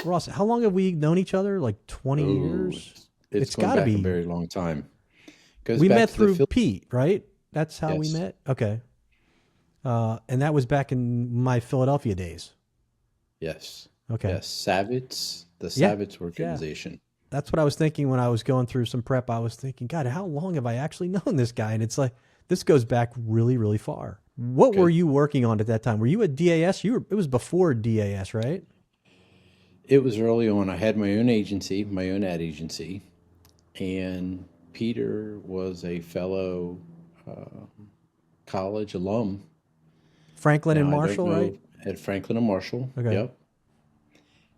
Ross, how long have we known each other? Like 20 Oh, years? it's It's going got to back a be. very long time. Goes We back met to the through Phil. Pete, right? That's how we Yes, met. Okay. And that was back in my Philadelphia days. yes, Okay. yes. Savitz, the Yeah. Savitz Yeah. organization. That's what I was thinking when I was going through some prep. I was thinking, God, how long have I actually known this guy? And it's like, this goes back really, really far. What were Okay. you working on at that time? Were you at DAS? It was before DAS, right? It was early on. I had my own agency, my own ad agency, and Peter was a fellow uh, college alum. Franklin and Now, I don't Marshall, right? know at Franklin and Marshall. Okay. Yep.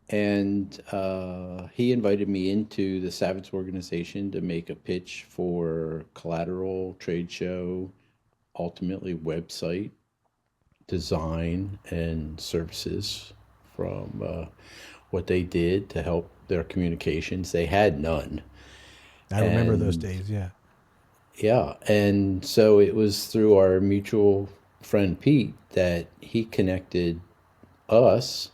And he invited me into the Savitz organization to make a pitch for collateral, trade show, ultimately website design and services from what they did to help their communications. They had none. I remember those And days. Yeah. yeah, and so it was through our mutual friend Pete that he connected us,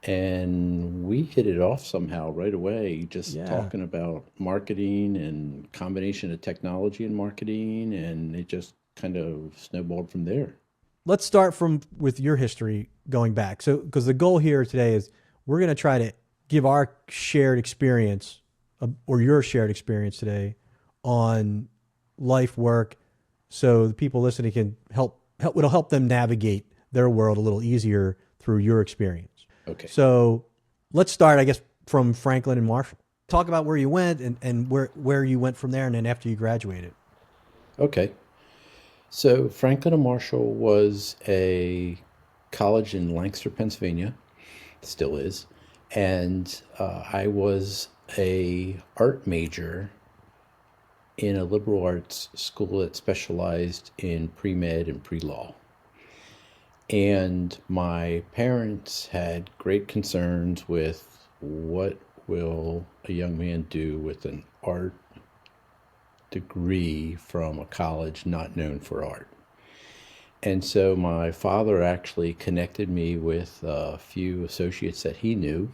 and we hit it off somehow right away, just Yeah. talking about marketing and combination of technology and marketing, and it just kind of snowballed from there. Let's start from with your history going back. So, because the goal here today is we're going to try to give our shared experience or your shared experience today on life work, so the people listening can help. It'll help them navigate their world a little easier through your experience. Okay. So, let's start, I guess, from Franklin and Marshall. Talk about where you went and where you went from there, and then after you graduated. Okay. So Franklin and Marshall was a college in Lancaster, Pennsylvania, still is, and I was a art major in a liberal arts school that specialized in pre-med and pre-law. And my parents had great concerns with what will a young man do with an art degree from a college not known for art. And so my father actually connected me with a few associates that he knew,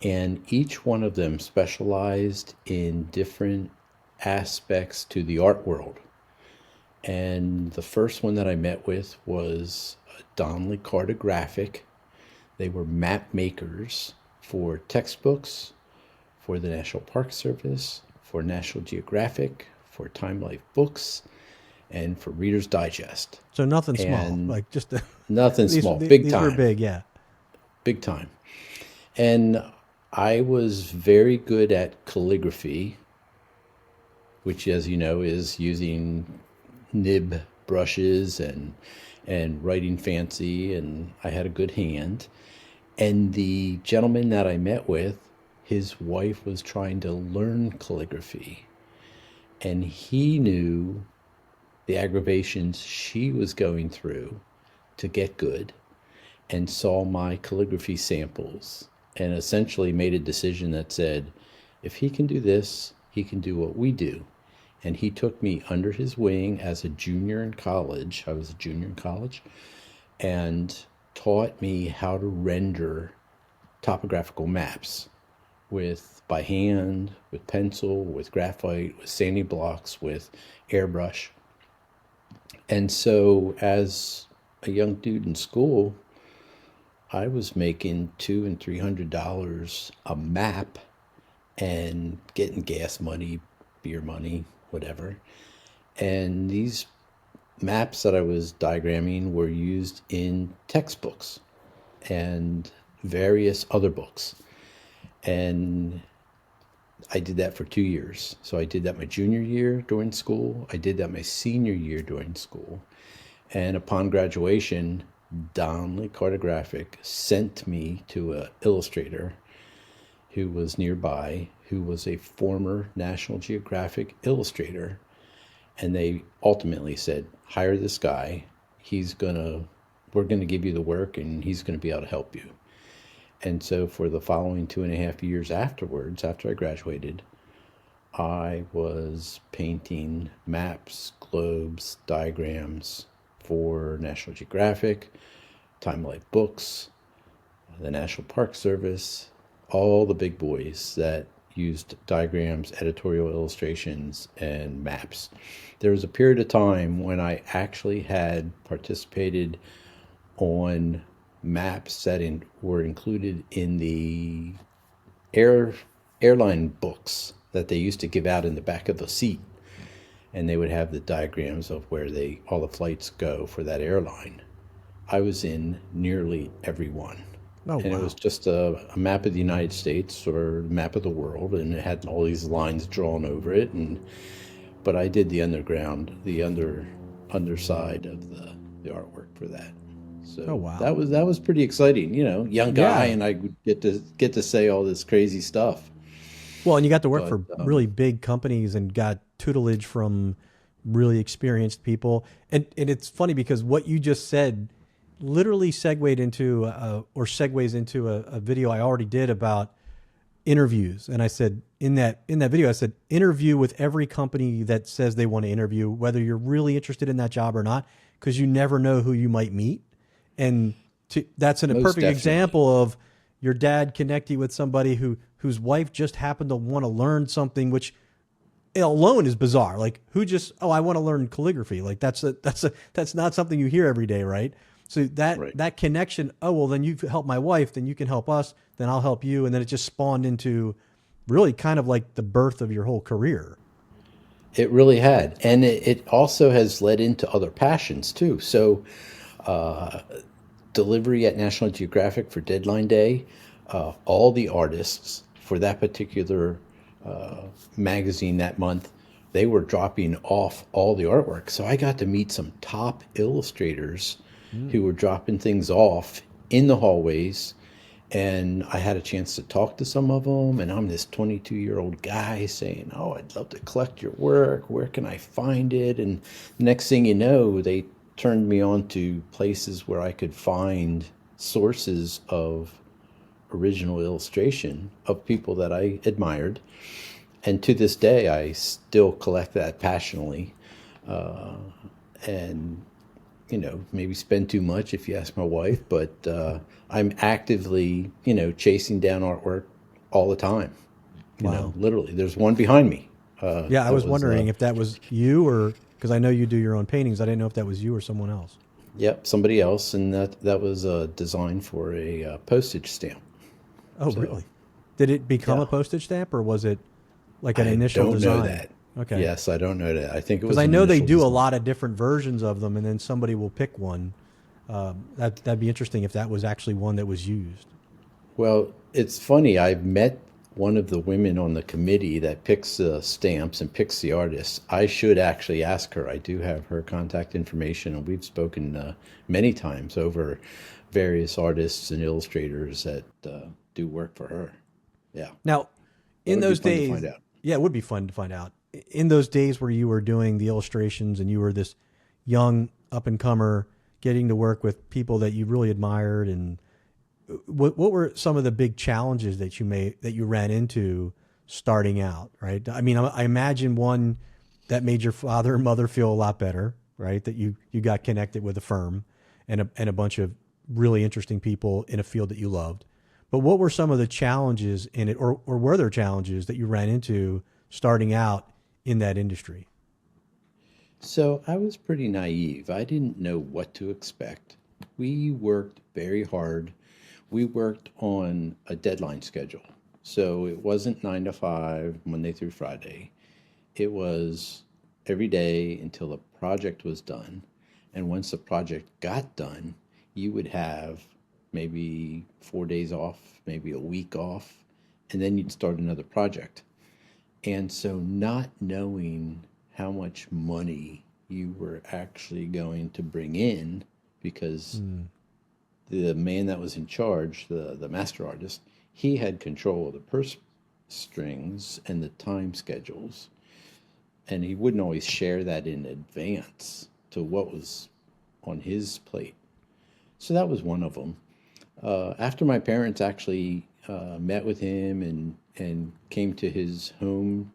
and each one of them specialized in different aspects to the art world. And the first one that I met with was Donnelly Cartographic. They were map makers for textbooks, for the National Park Service, for National Geographic, for Time Life Books, and for Reader's Digest. So nothing small, And like just nothing these small, big these were time, big, yeah. big time. And I was very good at calligraphy, which, as you know, is using nib brushes and writing fancy. And I had a good hand. And the gentleman that I met with, his wife was trying to learn calligraphy, and he knew the aggravations she was going through to get good, and saw my calligraphy samples and essentially made a decision that said, if he can do this, he can do what we do. And he took me under his wing as a junior in college. I was a junior in college, and taught me how to render topographical maps with by hand, with pencil, with graphite, with sandy blocks, with airbrush. And so as a young dude in school, I was making $200 and $300 a map and getting gas money, beer money, whatever. And these maps that I was diagramming were used in textbooks and various other books. And I did that for 2 years. So I did that my junior year during school. I did that my senior year during school. And upon graduation, Donnelly Cartographic sent me to an illustrator who was nearby, who was a former National Geographic illustrator. And they ultimately said, hire this guy. We're gonna give you the work, and he's gonna be able to help you. And so for the following 2.5 years afterwards, after I graduated, I was painting maps, globes, diagrams for National Geographic, Time Life Books, the National Park Service, all the big boys that used diagrams, editorial illustrations, and maps. There was a period of time when I actually had participated on maps that were included in the air airline books that they used to give out in the back of the seat, and they would have the diagrams of where they all the flights go for that airline. I was in nearly every one. Oh, And it was wow. just a map of the United States or a map of the world, and it had all these lines drawn over it. And but I did the underground, the underside of the artwork for that. Oh, So wow. that was pretty exciting, young guy, Yeah. and I would get to say all this crazy stuff. Well, and you got to work But for really big companies and got tutelage from really experienced people. And it's funny because what you just said literally segues into a video I already did about interviews. And I said in that video, I said interview with every company that says they want to interview, whether you're really interested in that job or not, because you never know who you might meet. And that's a most perfect definitely, example of your dad connecting with somebody whose wife just happened to want to learn something, which alone is bizarre. Like who just, oh, I want to learn calligraphy. Like that's not something you hear every day, right? So right. that connection, oh well, then you help my wife, then you can help us, then I'll help you, and then it just spawned into really kind of like the birth of your whole career. It really had, and it also has led into other passions too. So delivery at National Geographic for Deadline Day, all the artists for that particular magazine that month, they were dropping off all the artwork. So I got to meet some top illustrators Mm. who were dropping things off in the hallways. And I had a chance to talk to some of them. And I'm this 22-year-old guy saying, "Oh, I'd love to collect your work. Where can I find it?" And next thing you know, they turned me on to places where I could find sources of original illustration of people that I admired. And to this day, I still collect that passionately. And maybe spend too much if you ask my wife, but I'm actively, chasing down artwork all the time. Wow. Literally, there's one behind me. Yeah, I That was was, wondering if that was you or because I know you do your own paintings. I didn't know if that was you or someone else. yep, somebody else, and that was a design for a postage stamp. Oh, So, really? Did it become yeah, a postage stamp or was it like an I initial don't know design? that. Okay. Yes, I don't know that. I think it Because was I an know they initial do a design. lot of different versions of them, and then somebody will pick one. That'd be interesting if that was actually one that was used. Well, it's funny. I've met one of the women on the committee that picks the stamps and picks the artists. I should actually ask her. I do have her contact information, and we've spoken many times over various artists and illustrators that do work for her. Yeah, Now, that in would be those fun to find days, out. yeah, it would be fun to find out. In those days where you were doing the illustrations and you were this young up and comer, getting to work with people that you really admired, and what were some of the big challenges that you ran into starting out? Right. I mean, I imagine one that made your father and mother feel a lot better. Right. That you got connected with a firm and a bunch of really interesting people in a field that you loved. But what were some of the challenges in it, or were there challenges that you ran into starting out in that industry? So I was pretty naive. I didn't know what to expect. We worked very hard. We worked on a deadline schedule. So it wasn't 9 to 5, Monday through Friday. It was every day until the project was done. And once the project got done, you would have maybe 4 days off, maybe a week off, and then you'd start another project. And so, not knowing how much money you were actually going to bring in, because Mm. the man that was in charge, the master artist, he had control of the purse strings and the time schedules, and he wouldn't always share that in advance to what was on his plate. So that was one of them. After my parents actually met with him and came to his home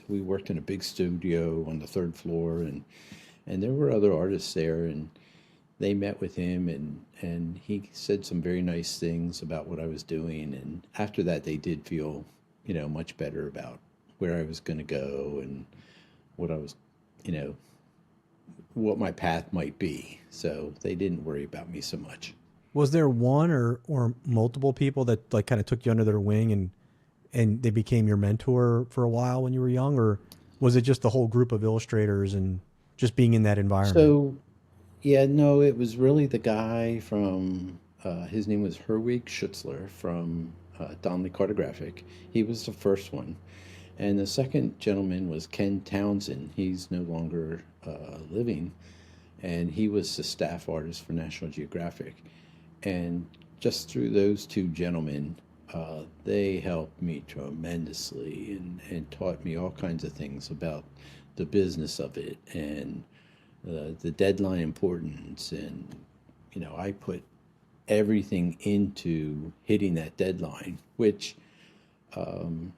we worked in a big studio on the third floor, and there were other artists there, and they met with him, and he said some very nice things about what I was doing. And after that, they did feel, much better about where I was going to go and what I was, you know, what my path might be. So they didn't worry about me so much. Was there one or multiple people that like kind of took you under their wing and they became your mentor for a while when you were young, or was it just the whole group of illustrators and just being in that environment? So yeah, no, it was really the guy from, his name was Herwig Schutzler from Donnelly Cartographic. He was the first one. And the second gentleman was Ken Townsend. He's no longer living, and he was the staff artist for National Geographic. And just through those two gentlemen, they helped me tremendously and taught me all kinds of things about the business of it and the deadline importance. And, I put everything into hitting that deadline, which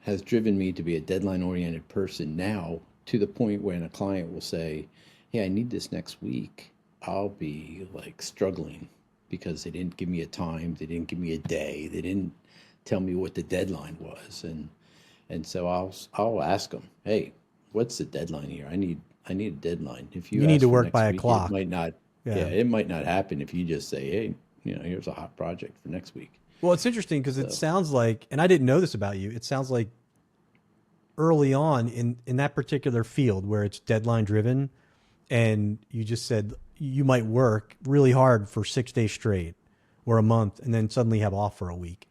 has driven me to be a deadline oriented person now, to the point when a client will say, "Hey, I need this next week." I'll be like struggling because they didn't give me a time, they didn't give me a day, they didn't tell me what the deadline was. And so I'll ask them, "Hey, what's the deadline here? I need a deadline. If You you need ask to for work by next a week, it clock. might not, yeah, Yeah. it might not happen if you just say, hey, here's a hot project for next week." Well, it's interesting because it So sounds like, and I didn't know this about you. It sounds like early on in that particular field where it's deadline driven, and you just said you might work really hard for 6 days straight or a month, and then suddenly have off for a week.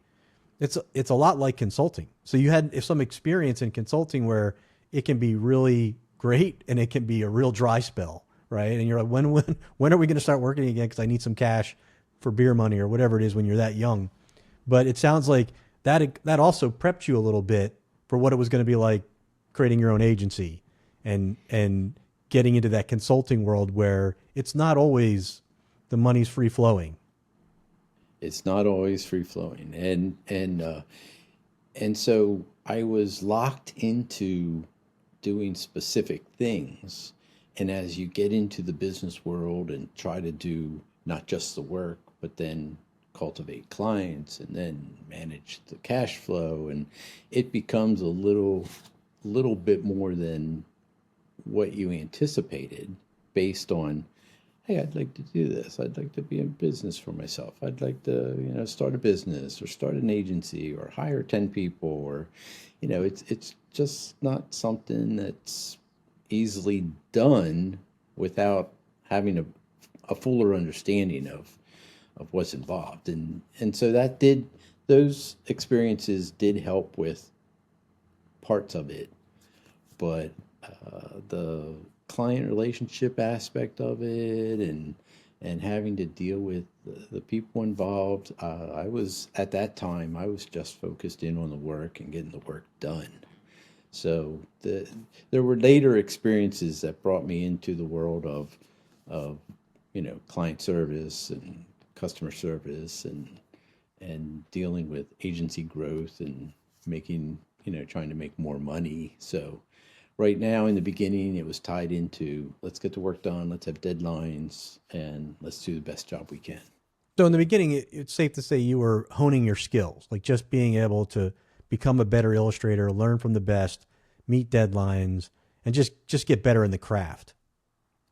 It's a lot like consulting. So you had some experience in consulting where it can be really great and it can be a real dry spell, right? And you're like, when are we going to start working again? Because I need some cash for beer money or whatever it is when you're that young. But it sounds like that also prepped you a little bit for what it was going to be like creating your own agency and getting into that consulting world where it's not always the money's free flowing. it's not always free flowing. And so I was locked into doing specific things. And as you get into the business world and try to do not just the work, but then cultivate clients and then manage the cash flow, and it becomes a little bit more than what you anticipated, based on, hey, I'd like to do this. I'd like to be in business for myself. I'd like to, start a business or start an agency or hire 10 people, or, it's just not something that's easily done without having a fuller understanding of what's involved. And so those experiences did help with parts of it, but the client relationship aspect of it, and having to deal with the people involved, I was at that time I was just focused in on the work and getting the work done. So there were later experiences that brought me into the world of client service and customer service, and dealing with agency growth and making, trying to make more money. So right now, in the beginning, it was tied into, let's get the work done, let's have deadlines, and let's do the best job we can. So in the beginning, it's safe to say you were honing your skills, like just being able to become a better illustrator, learn from the best, meet deadlines, and just get better in the craft.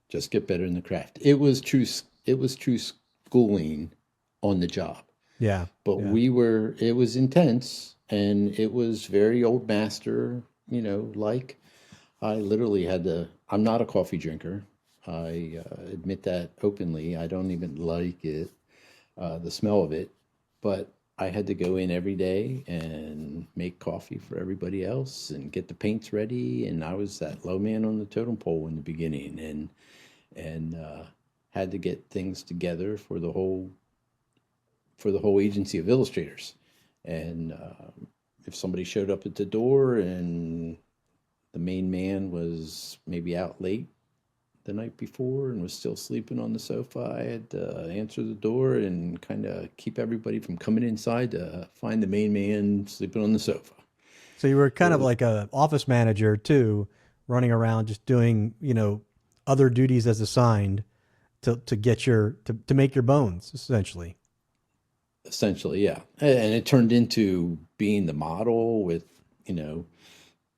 Just get better in the craft. It was true schooling on the job. Yeah, But yeah. it was intense, and it was very old master, like. I literally had to, I'm not a coffee drinker. I admit that openly. I don't even like it, the smell of it. But I had to go in every day and make coffee for everybody else and get the paints ready. And I was that low man on the totem pole in the beginning, and had to get things together for the whole agency of illustrators. And if somebody showed up at the door and the main man was maybe out late the night before and was still sleeping on the sofa, I had to answer the door and kind of keep everybody from coming inside to find the main man sleeping on the sofa. So you were It kind of was, like a office manager too, running around just doing, other duties as assigned, to get to make your bones essentially. Essentially, yeah. And it turned into being the model with, you know,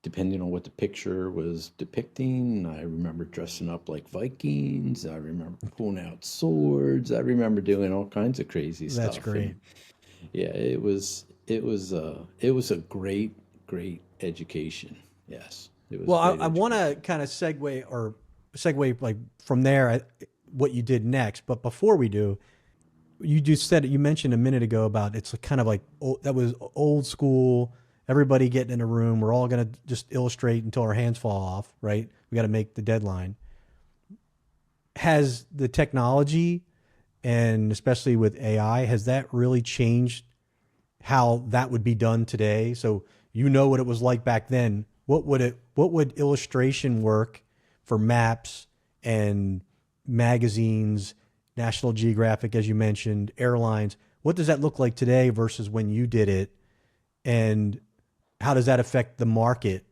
depending on what the picture was depicting. I remember dressing up like Vikings. I remember pulling out swords. I remember doing all kinds of crazy That's stuff. And great. yeah, it was a great education. Yes, it was Well, a great I want to education. kind of segue like from there, what you did next. But before we do, you just said you mentioned a minute ago about it's kind of like that was old school. Everybody getting in a room. We're all gonna just illustrate until our hands fall off. Right? We got to make the deadline. Has the technology and especially with AI, has that really changed how that would be done today? So you know what it was like back then. What would illustration work for maps and magazines, National Geographic, as you mentioned, airlines? What does that look like today versus when you did it? And how does that affect the market?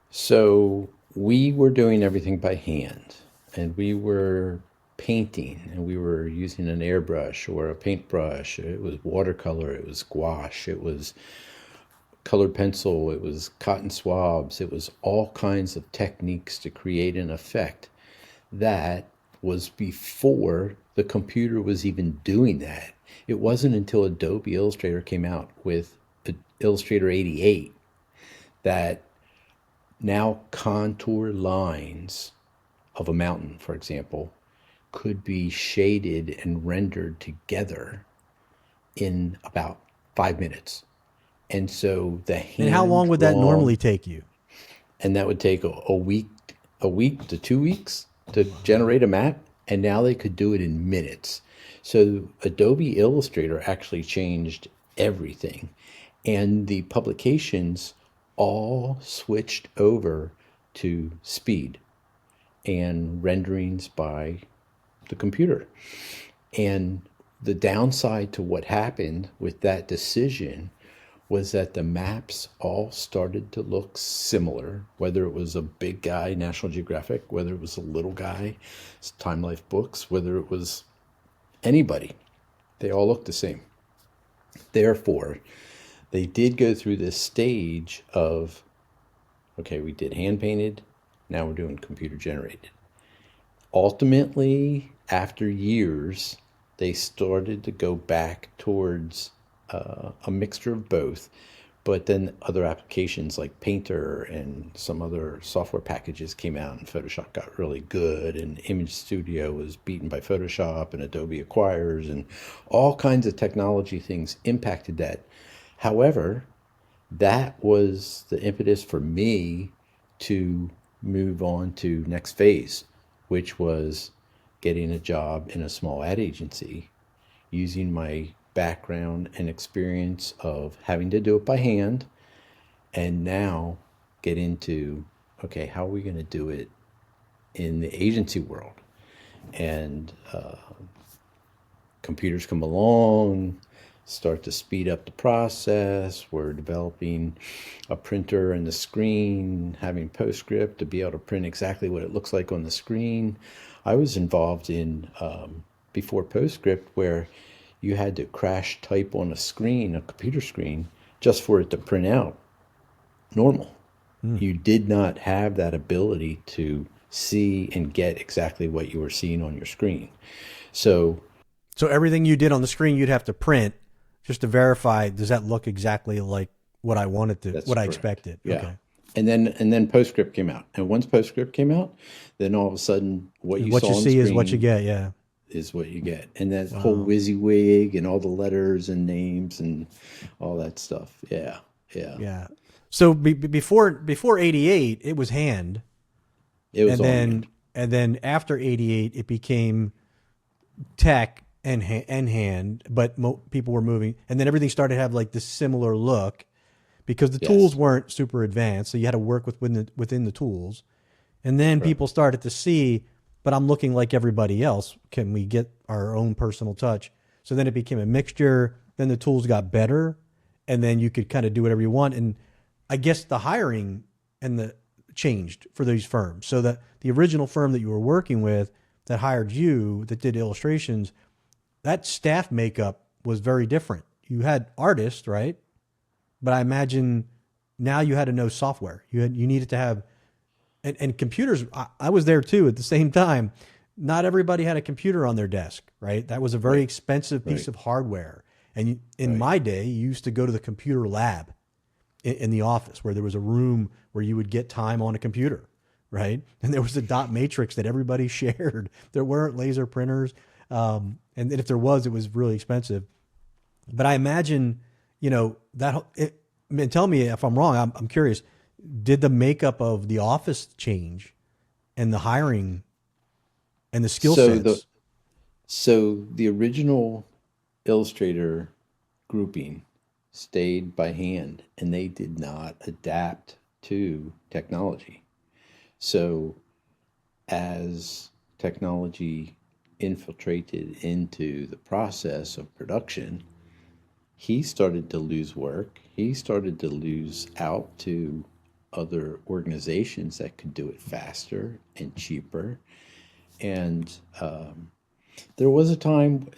So we were doing everything by hand, and we were painting, and we were using an airbrush or a paintbrush. It was watercolor, it was gouache, it was colored pencil, it was cotton swabs, it was all kinds of techniques to create an effect that was before the computer was even doing that. It wasn't until Adobe Illustrator came out with Illustrator 88 that now contour lines of a mountain, for example, could be shaded and rendered together in about 5 minutes. And so the And how long hand would that normally drawn, take you? and that would take a week to 2 weeks to generate a map, and now they could do it in minutes. So Adobe Illustrator actually changed everything, and the publications all switched over to speed and renderings by the computer. And the downside to what happened with that decision was that the maps all started to look similar, whether it was a big guy, National Geographic, whether it was a little guy, Time Life Books, whether it was anybody. They all looked the same. Therefore, they did go through this stage of, okay, we did hand painted, now we're doing computer generated. Ultimately, after years, they started to go back towards a mixture of both. But then other applications like Painter and some other software packages came out, and Photoshop got really good, and Image Studio was beaten by Photoshop, and Adobe acquires, and all kinds of technology things impacted that. However, that was the impetus for me to move on to next phase, which was getting a job in a small ad agency using my background and experience of having to do it by hand, and now get into, okay, how are we going to do it in the agency world? And computers come along, start to speed up the process. We're developing a printer and the screen, having PostScript to be able to print exactly what it looks like on the screen. I was involved in before PostScript where you had to crash type on a screen, a computer screen, just for it to print out normal. Hmm. You did not have that ability to see and get exactly what you were seeing on your screen. So So everything you did on the screen, you'd have to print just to verify. Does that look exactly like what I wanted to, that's what I correct. expected? Yeah. Okay. And then PostScript came out. And once PostScript came out, then all of a sudden what And you what saw you on see is what you screen get. Yeah. is what you get. And that whole Wow. WYSIWYG and all the letters and names and all that stuff. Yeah. Yeah. Yeah. So before 88, it was hand. It was And all hand. then after 88, it became tech and hand, but people were moving. And then everything started to have like this similar look because the tools Yes. weren't super advanced. So you had to work within the tools. And then Right. people started to see, but I'm looking like everybody else. Can we get our own personal touch? So then it became a mixture. Then the tools got better, and then you could kind of do whatever you want. And I guess the hiring and the changed for these firms. So that the original firm that you were working with, that hired you that did illustrations, that staff makeup was very different. You had artists, right? But I imagine now you had to know software. You needed to have and computers. I was there too at the same time. Not everybody had a computer on their desk, right? That was a very Right. expensive piece Right. of hardware. And in Right. my day, you used to go to the computer lab in the office where there was a room where you would get time on a computer, right? And there was a dot matrix that everybody shared. There weren't laser printers. And if there was, it was really expensive. But I imagine, man, tell me if I'm wrong. I'm curious. Did the makeup of the office change and the hiring and the skill So the sets? so the original Illustrator grouping stayed by hand, and they did not adapt to technology. So as technology infiltrated into the process of production, he started to lose work. He started to lose out to other organizations that could do it faster and cheaper. And there was a time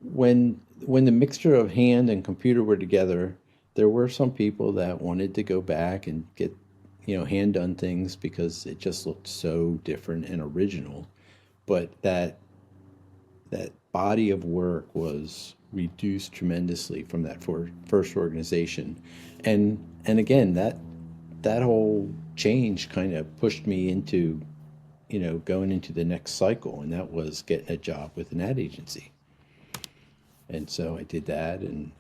when the mixture of hand and computer were together, there were some people that wanted to go back and get, hand done things because it just looked so different and original. But that body of work was reduced tremendously from that first organization, and again that whole change kind of pushed me into going into the next cycle, and that was getting a job with an ad agency. And so I did that, and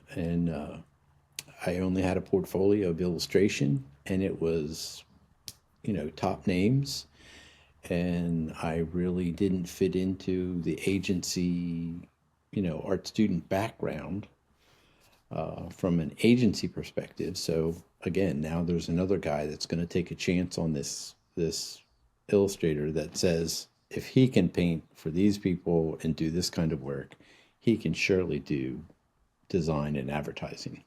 I only had a portfolio of illustration, and it was top names, and I really didn't fit into the agency, art student background from an agency perspective. So again, now there's another guy that's going to take a chance on this illustrator that says if he can paint for these people and do this kind of work, he can surely do design and advertising.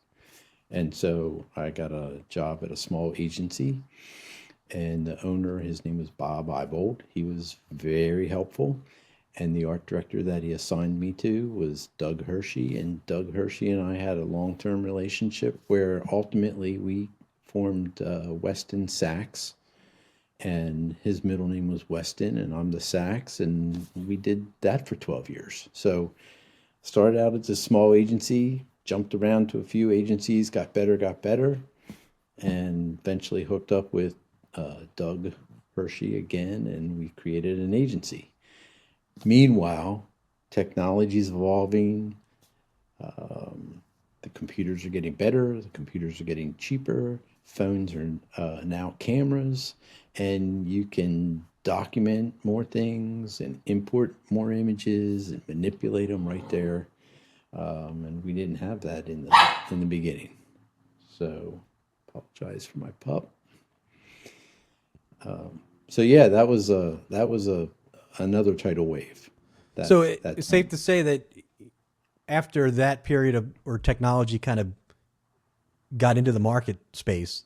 And so I got a job at a small agency, and the owner, his name was Bob Ibold. He was very helpful. And the art director that he assigned me to was Doug Hershey. And Doug Hershey and I had a long term relationship where ultimately we formed Weston Sachs. And his middle name was Weston, and I'm the Sachs. And we did that for 12 years. So started out as a small agency, jumped around to a few agencies, got better, and eventually hooked up with Doug Hershey again, and we created an agency. Meanwhile, technology is evolving. The computers are getting better. The computers are getting cheaper. Phones are now cameras, and you can document more things and import more images and manipulate them right there. And we didn't have that in the beginning. So, apologize for my pup. So yeah, that was a another tidal wave that So that it's safe time. to say that after that period of or technology kind of got into the market space,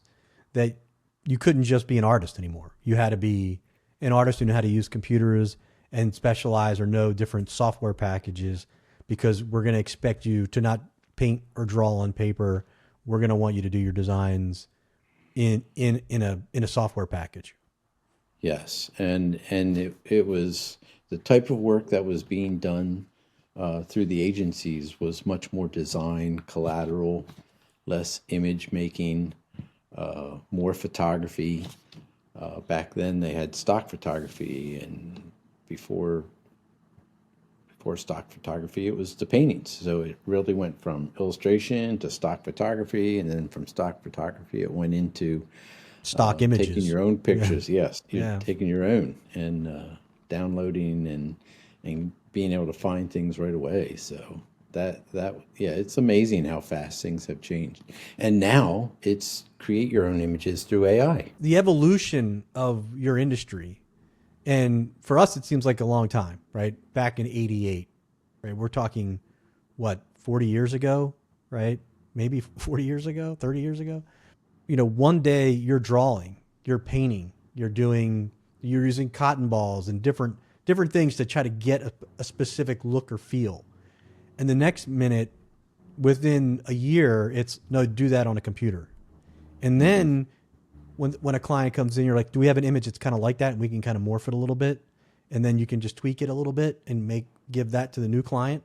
that you couldn't just be an artist anymore. You had to be an artist who knew how to use computers and specialize or know different software packages because we're going to expect you to not paint or draw on paper. We're going to want you to do your designs in a software package. Yes, and it was the type of work that was being done through the agencies was much more design, collateral, less image making, more photography. Back then they had stock photography, and before before stock photography, it was the paintings. So it really went from illustration to stock photography, and then from stock photography, it went into Stock taking images. your own Yeah. pictures. Yes, you're Yeah. taking your own and downloading and being able to find things right away. So that yeah, it's amazing how fast things have changed. And now it's create your own images through AI. The evolution of your industry, and for us, it seems like a long time, right? Back in '88, right? We're talking what 40 years ago, right? Maybe 40 years ago, 30 years ago. One day you're drawing, you're painting, you're using cotton balls and different different things to try to get a specific look or feel. And the next minute, within a year, it's no, do that on a computer. And then when a client comes in, you're like, do we have an image that's kind of like that? And we can kind of morph it a little bit. And then you can just tweak it a little bit and give that to the new client.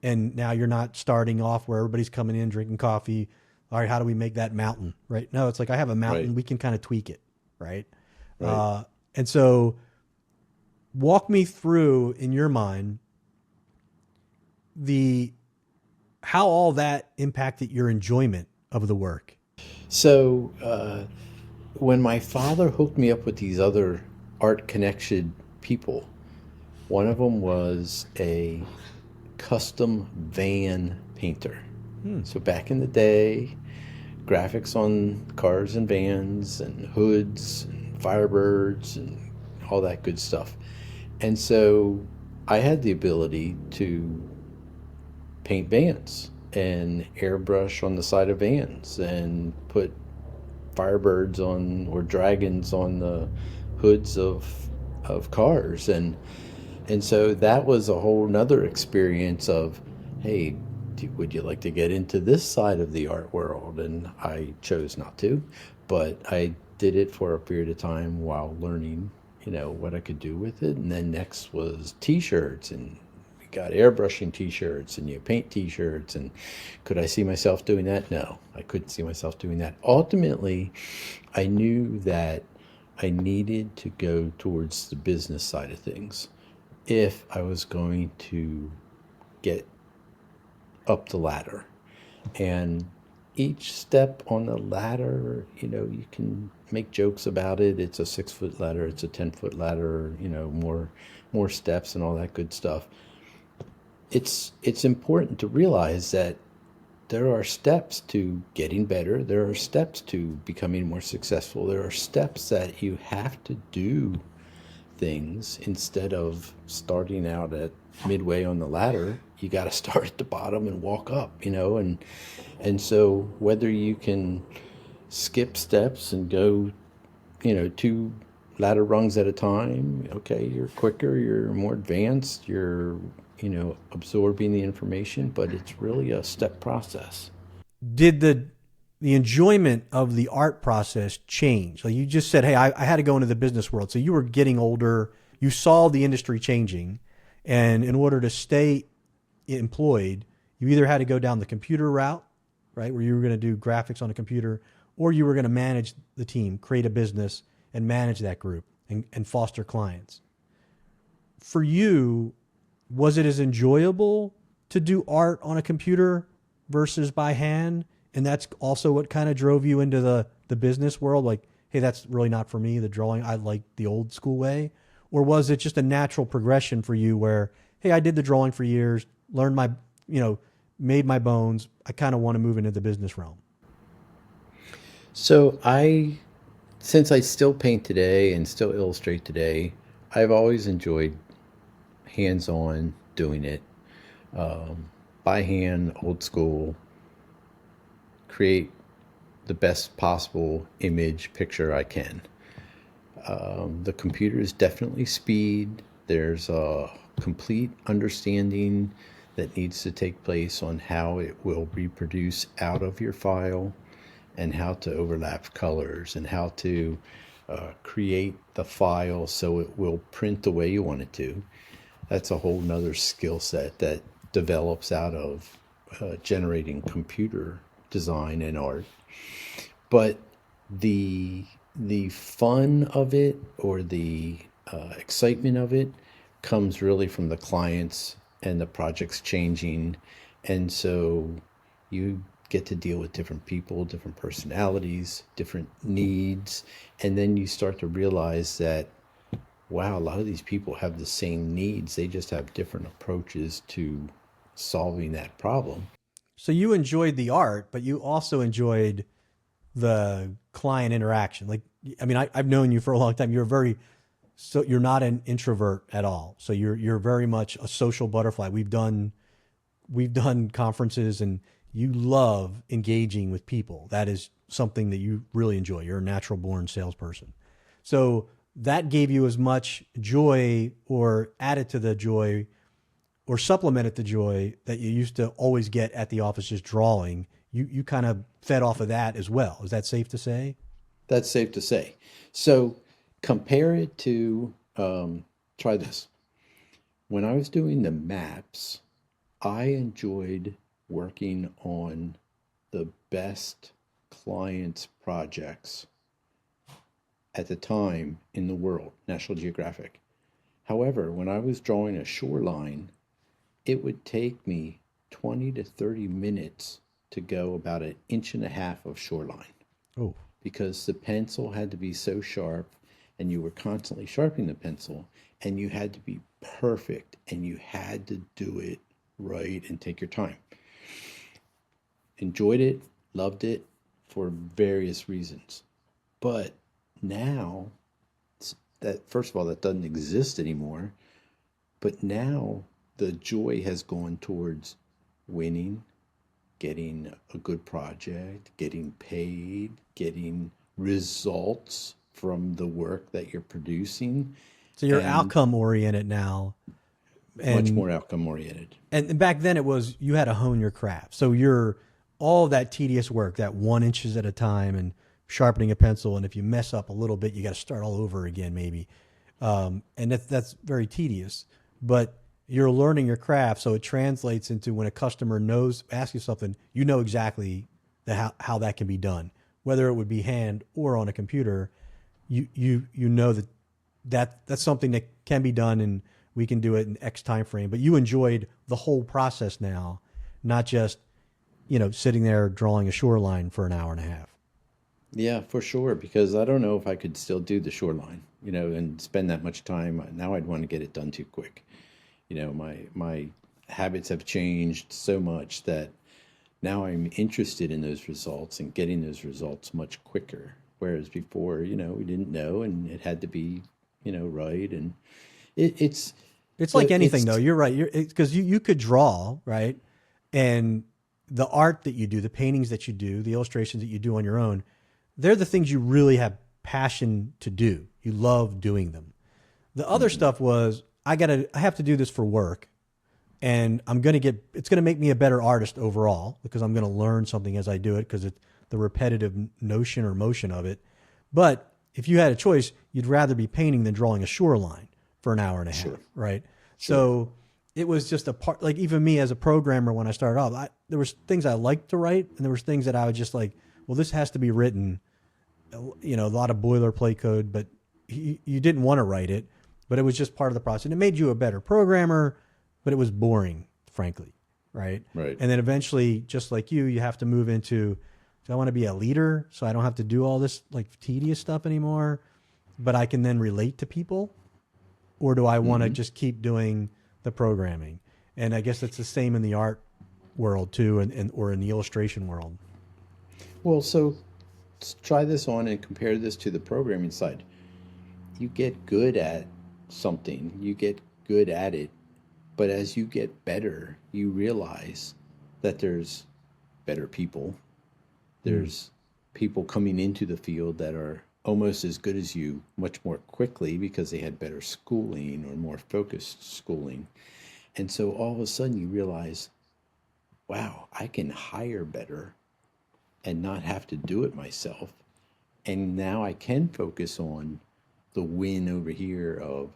And now you're not starting off where everybody's coming in, drinking coffee. All right, how do we make that mountain? Right. No, it's like, I have a mountain. Right. We can kind of tweak it. Right. Right. And so walk me through, in your mind, how all that impacted your enjoyment of the work. So when my father hooked me up with these other art connection people, one of them was a custom van painter. So back in the day, graphics on cars and vans and hoods and Firebirds and all that good stuff. And so I had the ability to paint vans and airbrush on the side of vans and put Firebirds on or dragons on the hoods of cars, and so that was a whole nother experience of, hey, would you like to get into this side of the art world? And I chose not to, but I did it for a period of time while learning, what I could do with it. And then next was t-shirts, and we got airbrushing t-shirts, and you paint t-shirts. And could I see myself doing that? No, I couldn't see myself doing that. Ultimately, I knew that I needed to go towards the business side of things if I was going to get up the ladder. And each step on the ladder, you can make jokes about it. It's a 6-foot ladder, it's a 10-foot ladder, more steps and all that good stuff. It's important to realize that there are steps to getting better. There are steps to becoming more successful. There are steps that you have to do things instead of starting out at midway on the ladder. You got to start at the bottom and walk up, and so whether you can skip steps and go, 2 ladder rungs at a time, okay, you're quicker, you're more advanced, you're absorbing the information, but it's really a step process. Did the enjoyment of the art process change? Like you just said, hey, I had to go into the business world. So you were getting older, you saw the industry changing, and in order to stay employed, you either had to go down the computer route, right, where you were going to do graphics on a computer, or you were going to manage the team, create a business, and manage that group and foster clients. For you, was it as enjoyable to do art on a computer versus by hand? And that's also what kind of drove you into the business world? Like, hey, that's really not for me, the drawing. I like the old school way. Or was it just a natural progression for you where, hey, I did the drawing for years, learned made my bones. I kind of want to move into the business realm. So since I still paint today and still illustrate today, I've always enjoyed hands-on doing it, by hand, old school, create the best possible image picture I can. The computer is definitely speed. There's a complete understanding that needs to take place on how it will reproduce out of your file and how to overlap colors and how to create the file so it will print the way you want it to. That's a whole nother skill set that develops out of generating computer design and art. But the fun of it, or the excitement of it, comes really from the clients and the projects changing. And so you get to deal with different people, different personalities, different needs, and then you start to realize that, wow, a lot of these people have the same needs. They just have different approaches to solving that problem. So you enjoyed the art, but you also enjoyed the client interaction. Like, I mean, I've known you for a long time. You're not an introvert at all. So you're very much a social butterfly. We've done conferences, and you love engaging with people. That is something that you really enjoy. You're a natural born salesperson. So that gave you as much joy or added to the joy or supplemented the joy that you used to always get at the office just drawing. You kind of fed off of that as well. Is that safe to say? That's safe to say. So compare it to, try this. When I was doing the maps, I enjoyed working on the best clients' projects at the time in the world, National Geographic. However, when I was drawing a shoreline, it would take me 20 to 30 minutes to go about an inch and a half of shoreline Oh, because the pencil had to be so sharp and you were constantly sharpening the pencil and you had to be perfect and you had to do it right and take your time. Enjoyed it, loved it for various reasons. But now, that first of all, that doesn't exist anymore. But now the joy has gone towards winning, getting a good project, getting paid, getting results from the work that you're producing, so you're and outcome oriented now, much and more outcome oriented. and back then it was you had to hone your craft. So you're all that tedious work, that 1 inches at a time, and sharpening a pencil. And if you mess up a little bit, you got to start all over again, maybe. And that's very tedious. But you're learning your craft, so it translates into when a customer asks you something, you know exactly how that can be done, whether it would be hand or on a computer. You know that's something that can be done, and we can do it in X time frame. But you enjoyed the whole process now, not just sitting there drawing a shoreline for an hour and a half. Yeah, for sure. Because I don't know if I could still do the shoreline, and spend that much time. Now I'd want to get it done too quick. My habits have changed so much that now I'm interested in those results and getting those results much quicker. Whereas before, we didn't know and it had to be, right. And it's It's like the anything, though. it's You're right. Because you could draw, right, and the art that you do, the paintings that you do, the illustrations that you do on your own, they're the things you really have passion to do. You love doing them. The other mhm, stuff was I have to do this for work, and it's gonna make me a better artist overall because I'm gonna learn something as I do it because it's the repetitive notion or motion of it. But if you had a choice, you'd rather be painting than drawing a shoreline for an hour and a half, sure, right? sure. So it was just a part. Like even me as a programmer, when I started off, there was things I liked to write, and there was things that I would just like. Well, this has to be written. A lot of boilerplate code, but you didn't want to write it, but it was just part of the process. And it made you a better programmer, but it was boring, frankly, right? Right. And then eventually, just like you have to move into, do I want to be a leader so I don't have to do all this like tedious stuff anymore, but I can then relate to people? Or do I want to Hmm. just keep doing the programming? And I guess it's the same in the art world too, and or in the illustration world. Well, so let's try this on and compare this to the programming side. You get good at something, you get good at it, but as you get better, you realize that there's better people. Mm. There's people coming into the field that are almost as good as you much more quickly because they had better schooling or more focused schooling. And so all of a sudden you realize, wow, I can hire better and not have to do it myself. And now I can focus on the win over here of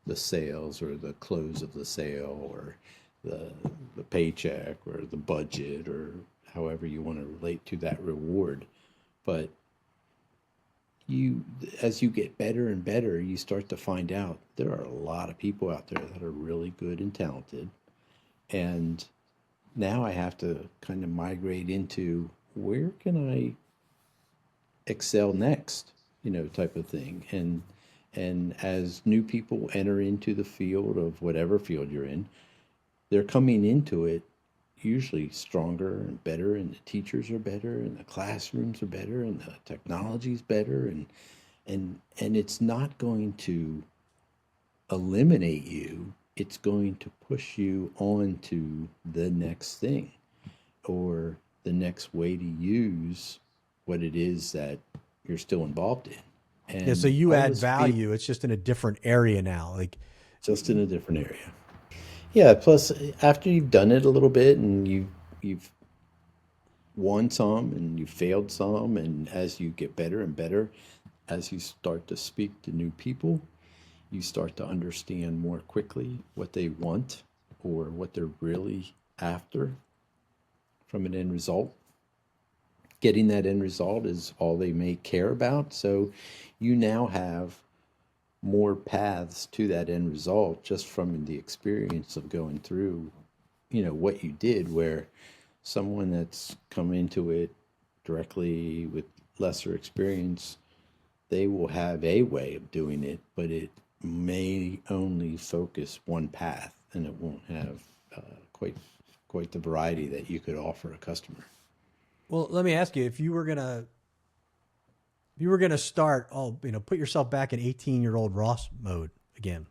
the sales or the close of the sale or the the paycheck or the budget or however you want to relate to that reward. But you as you get better and better, you start to find out there are a lot of people out there that are really good and talented. And now I have to kind of migrate into where can I excel next, type of thing. And as new people enter into the field of whatever field you're in, they're coming into it usually stronger and better, and the teachers are better, and the classrooms are better, and the technology's better, and it's not going to eliminate you. It's going to push you on to the next thing or the next way to use what it is that you're still involved in. Yeah, so And you I add was feel value. It's just in a different area now. Like, just in a different area. Yeah, plus after you've done it a little bit and you've won some and you failed some, and as you get better and better, as you start to speak to new people, you start to understand more quickly what they want or what they're really after from an end result. Getting that end result is all they may care about. So you now have more paths to that end result just from the experience of going through, what you did, where someone that's come into it directly with lesser experience, they will have a way of doing it, but it may only focus one path and it won't have quite the variety that you could offer a customer. well, let me ask you, if you were gonna start, put yourself back in 18-year-old Ross mode again,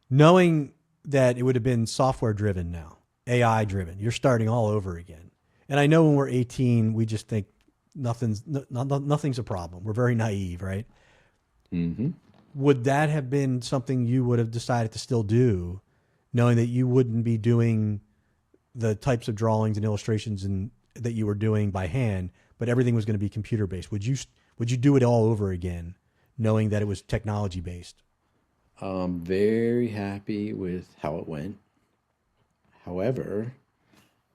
knowing that it would have been software driven now, AI driven. You're starting all over again. And I know when we're 18, we just think nothing's a problem. We're very naive, right? Hmm. Would that have been something you would have decided to still do, knowing that you wouldn't be doing the types of drawings and illustrations and that you were doing by hand, but everything was going to be computer based? Would you do it all over again, knowing that it was technology based? I'm very happy with how it went. However,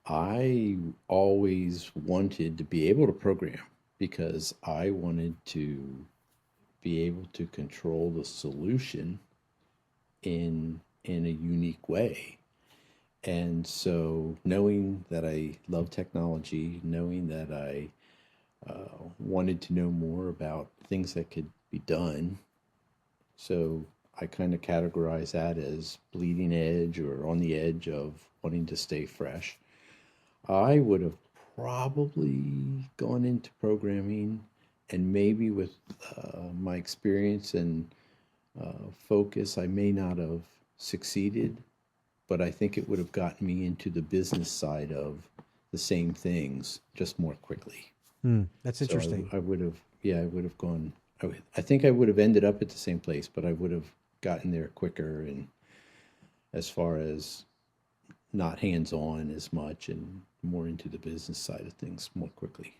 I always wanted to be able to program because I wanted to be able to control the solution in a unique way. And so, knowing that I love technology, knowing that I wanted to know more about things that could be done, so I kind of categorize that as bleeding edge or on the edge of wanting to stay fresh. I would have probably gone into programming, and maybe with my experience and focus, I may not have succeeded, but I think it would have gotten me into the business side of the same things just more quickly. That's So interesting. I would have, yeah, I would have gone. I think I would have ended up at the same place, but I would have gotten there quicker, and as far as not hands on as much and more into the business side of things more quickly.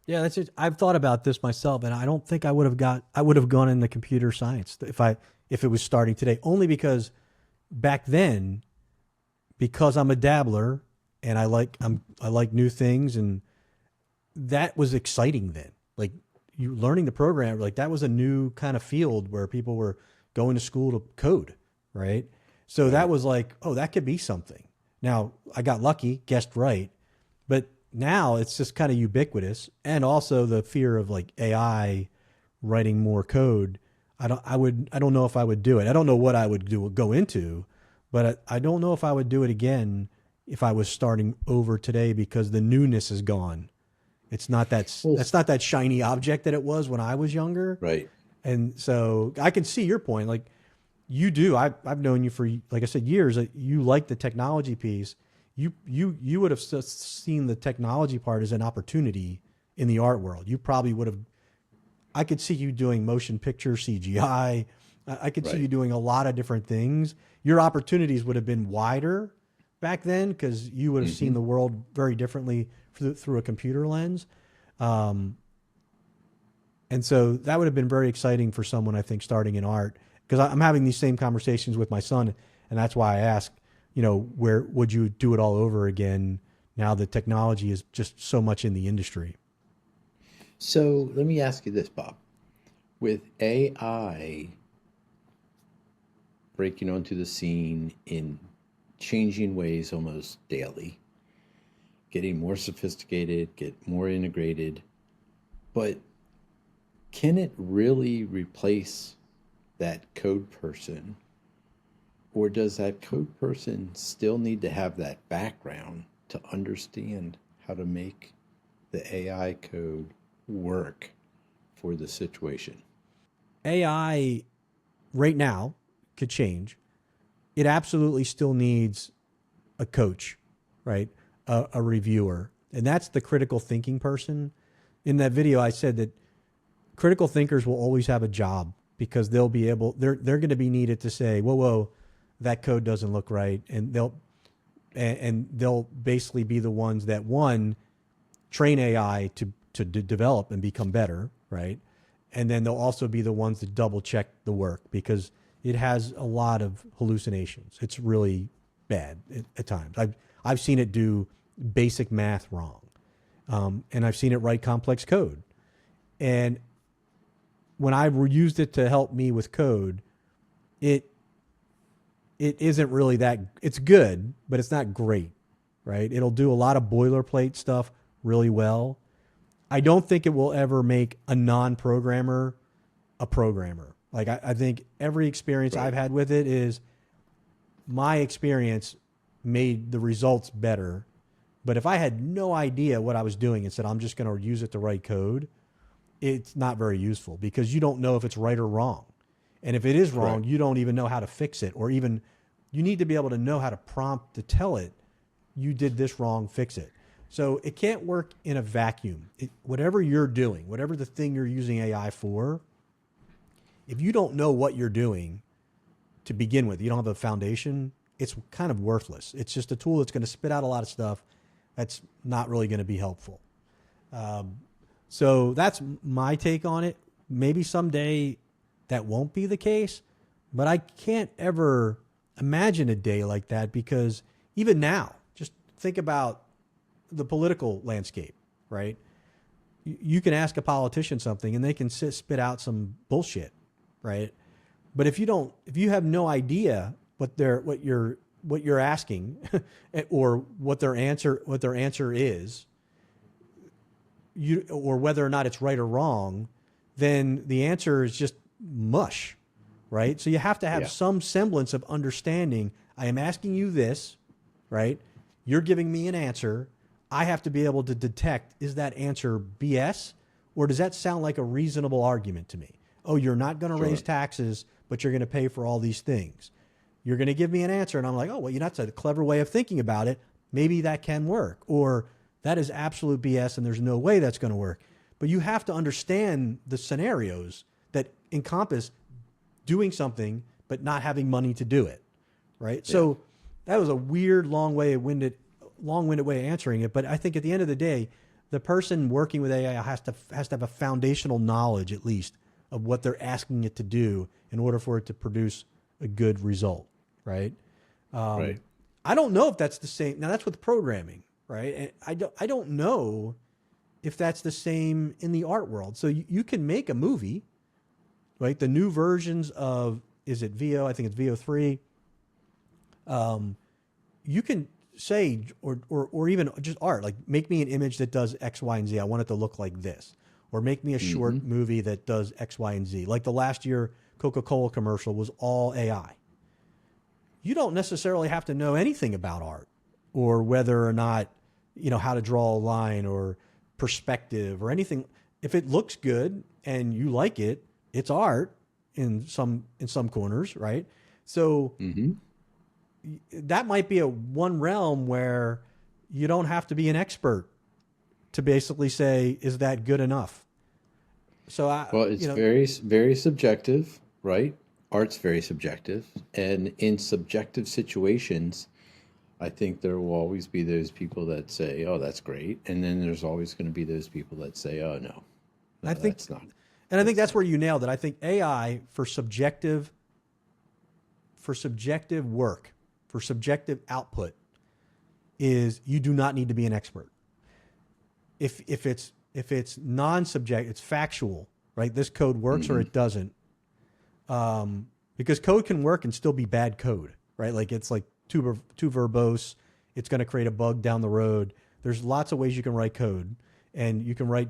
Yeah, that's it. I've thought about this myself, and I don't think I would have gone into computer science if it was starting today. Only because back then, because I'm a dabbler and I like new things, and that was exciting then. Like, you learning the program, like that was a new kind of field where people were going to school to code, right? So that Right. was like, oh, that could be something. Now I got lucky, guessed right, but now it's just kind of ubiquitous, and also the fear of like AI writing more code. I don't know if I would do it. I don't know what I would go into, but I don't know if I would do it again if I was starting over today, because the newness is gone. It's not Well, that's not that shiny object that it was when I was younger. right. And so I can see your point. Like, you do. I've known you for, like I said, years. You like the technology piece. You would have seen the technology part as an opportunity in the art world. You probably would have. I could see you doing motion picture CGI. I could see Right. you doing a lot of different things. Your opportunities would have been wider back then because you would have seen Hmm. the world very differently through a computer lens. Um, and so that would have been very exciting for someone, I think, starting in art, because I'm having these same conversations with my son. And that's why I ask, where would you do it all over again now that technology is just so much in the industry? So let me ask you this, Bob. With AI breaking onto the scene in changing ways almost daily, getting more sophisticated, get more integrated, but can it really replace that code person? Or does that code person still need to have that background to understand how to make the AI code work for the situation? AI right now could change. It absolutely still needs a coach, right? A reviewer. And that's the critical thinking person. In that video, I said that critical thinkers will always have a job because they're going to be needed to say, whoa, that code doesn't look right. And they'll basically be the ones that train AI to develop and become better. Right. And then they'll also be the ones that double check the work because it has a lot of hallucinations. It's really bad at times. I've seen it do basic math wrong. And I've seen it write complex code. And when I've used it to help me with code, it isn't really it's good, but it's not great, right? It'll do a lot of boilerplate stuff really well. I don't think it will ever make a non-programmer a programmer. Like I think every experience I've had with it is my experience made the results better. But if I had no idea what I was doing and said, I'm just going to use it to write code, it's not very useful because you don't know if it's right or wrong. And if it is wrong, you don't even know how to fix it, or even you need to be able to know how to prompt to tell it, you did this wrong, fix it. So it can't work in a vacuum. Whatever you're doing, whatever the thing you're using AI for, if you don't know what you're doing to begin with, you don't have a foundation, it's kind of worthless. It's just a tool that's going to spit out a lot of stuff that's not really going to be helpful. So that's my take on it. Maybe someday that won't be the case, but I can't ever imagine a day like that because even now, just think about the political landscape, right? You can ask a politician something and they can spit out some bullshit, right? But if you have no idea what you're asking or what their answer is, or whether or not it's right or wrong, then the answer is just mush, right? So you have to have some semblance of understanding. I am asking you this, right? You're giving me an answer. I have to be able to detect, is that answer BS or does that sound like a reasonable argument to me? Oh, you're not going to raise taxes, but you're going to pay for all these things. You're going to give me an answer and I'm like, oh, well, that's a clever way of thinking about it. Maybe that can work. Or that is absolute BS and there's no way that's going to work. But you have to understand the scenarios that encompass doing something but not having money to do it, right? Yeah. So that was a weird, long-winded way of answering it. But I think at the end of the day, the person working with AI has to have a foundational knowledge, at least, of what they're asking it to do in order for it to produce a good result, right? Right. I don't know if that's the same. Now that's with programming, right? And I don't know if that's the same in the art world. So you can make a movie, right? The new versions of, is it VO? I think it's VO3. You can say, or even just art, like make me an image that does X, Y, and Z. I want it to look like this. Or make me a short movie that does X, Y, and Z. Like the last year Coca-Cola commercial was all AI. You don't necessarily have to know anything about art or whether or not, how to draw a line or perspective or anything. If it looks good and you like it, it's art in some corners, right? So that might be one realm where you don't have to be an expert to basically say, is that good enough? So it's very, very subjective, right? Art's very subjective. And in subjective situations, I think there will always be those people that say, oh, that's great. And then there's always going to be those people that say, oh, no, that's not. And I think that's where you nailed it. I think AI for subjective work, for subjective output, is you do not need to be an expert. If it's non-subjective, it's factual, right? This code works or it doesn't. Because code can work and still be bad code, right? Like it's like too verbose. It's going to create a bug down the road. There's lots of ways you can write code, and you can write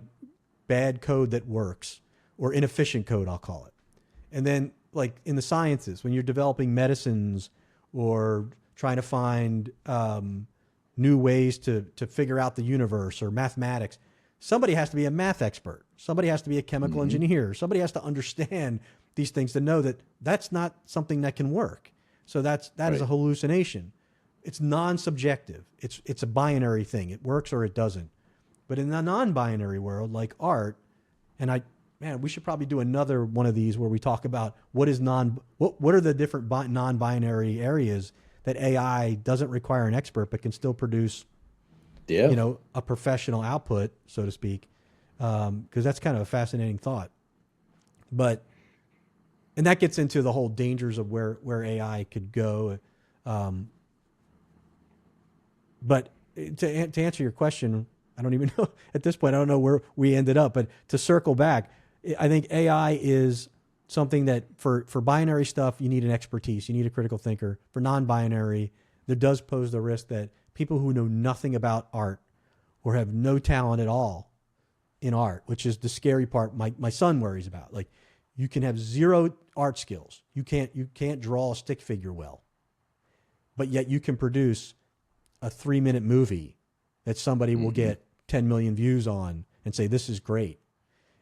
bad code that works, or inefficient code, I'll call it. And then like in the sciences, when you're developing medicines or trying to find new ways to figure out the universe or mathematics, somebody has to be a math expert. Somebody has to be a chemical engineer. Somebody has to understand these things to know that that's not something that can work. So that is a hallucination. It's non-subjective. It's a binary thing. It works or it doesn't. But in the non-binary world, like art, and man, we should probably do another one of these where we talk about what are the different non-binary areas that AI doesn't require an expert but can still produce, Yeah. a professional output, so to speak. Because that's kind of a fascinating thought. But and that gets into the whole dangers of where AI could go. Um, but to answer your question, I don't even know at this point. I don't know where we ended up. But to circle back, I think AI is something that for binary stuff you need an expertise, you need a critical thinker. For non-binary, there does pose the risk that people who know nothing about art or have no talent at all in art, which is the scary part my son worries about. Like, you can have zero art skills. You can't draw a stick figure well, but yet you can produce a 3-minute movie that somebody will get 10 million views on and say, this is great.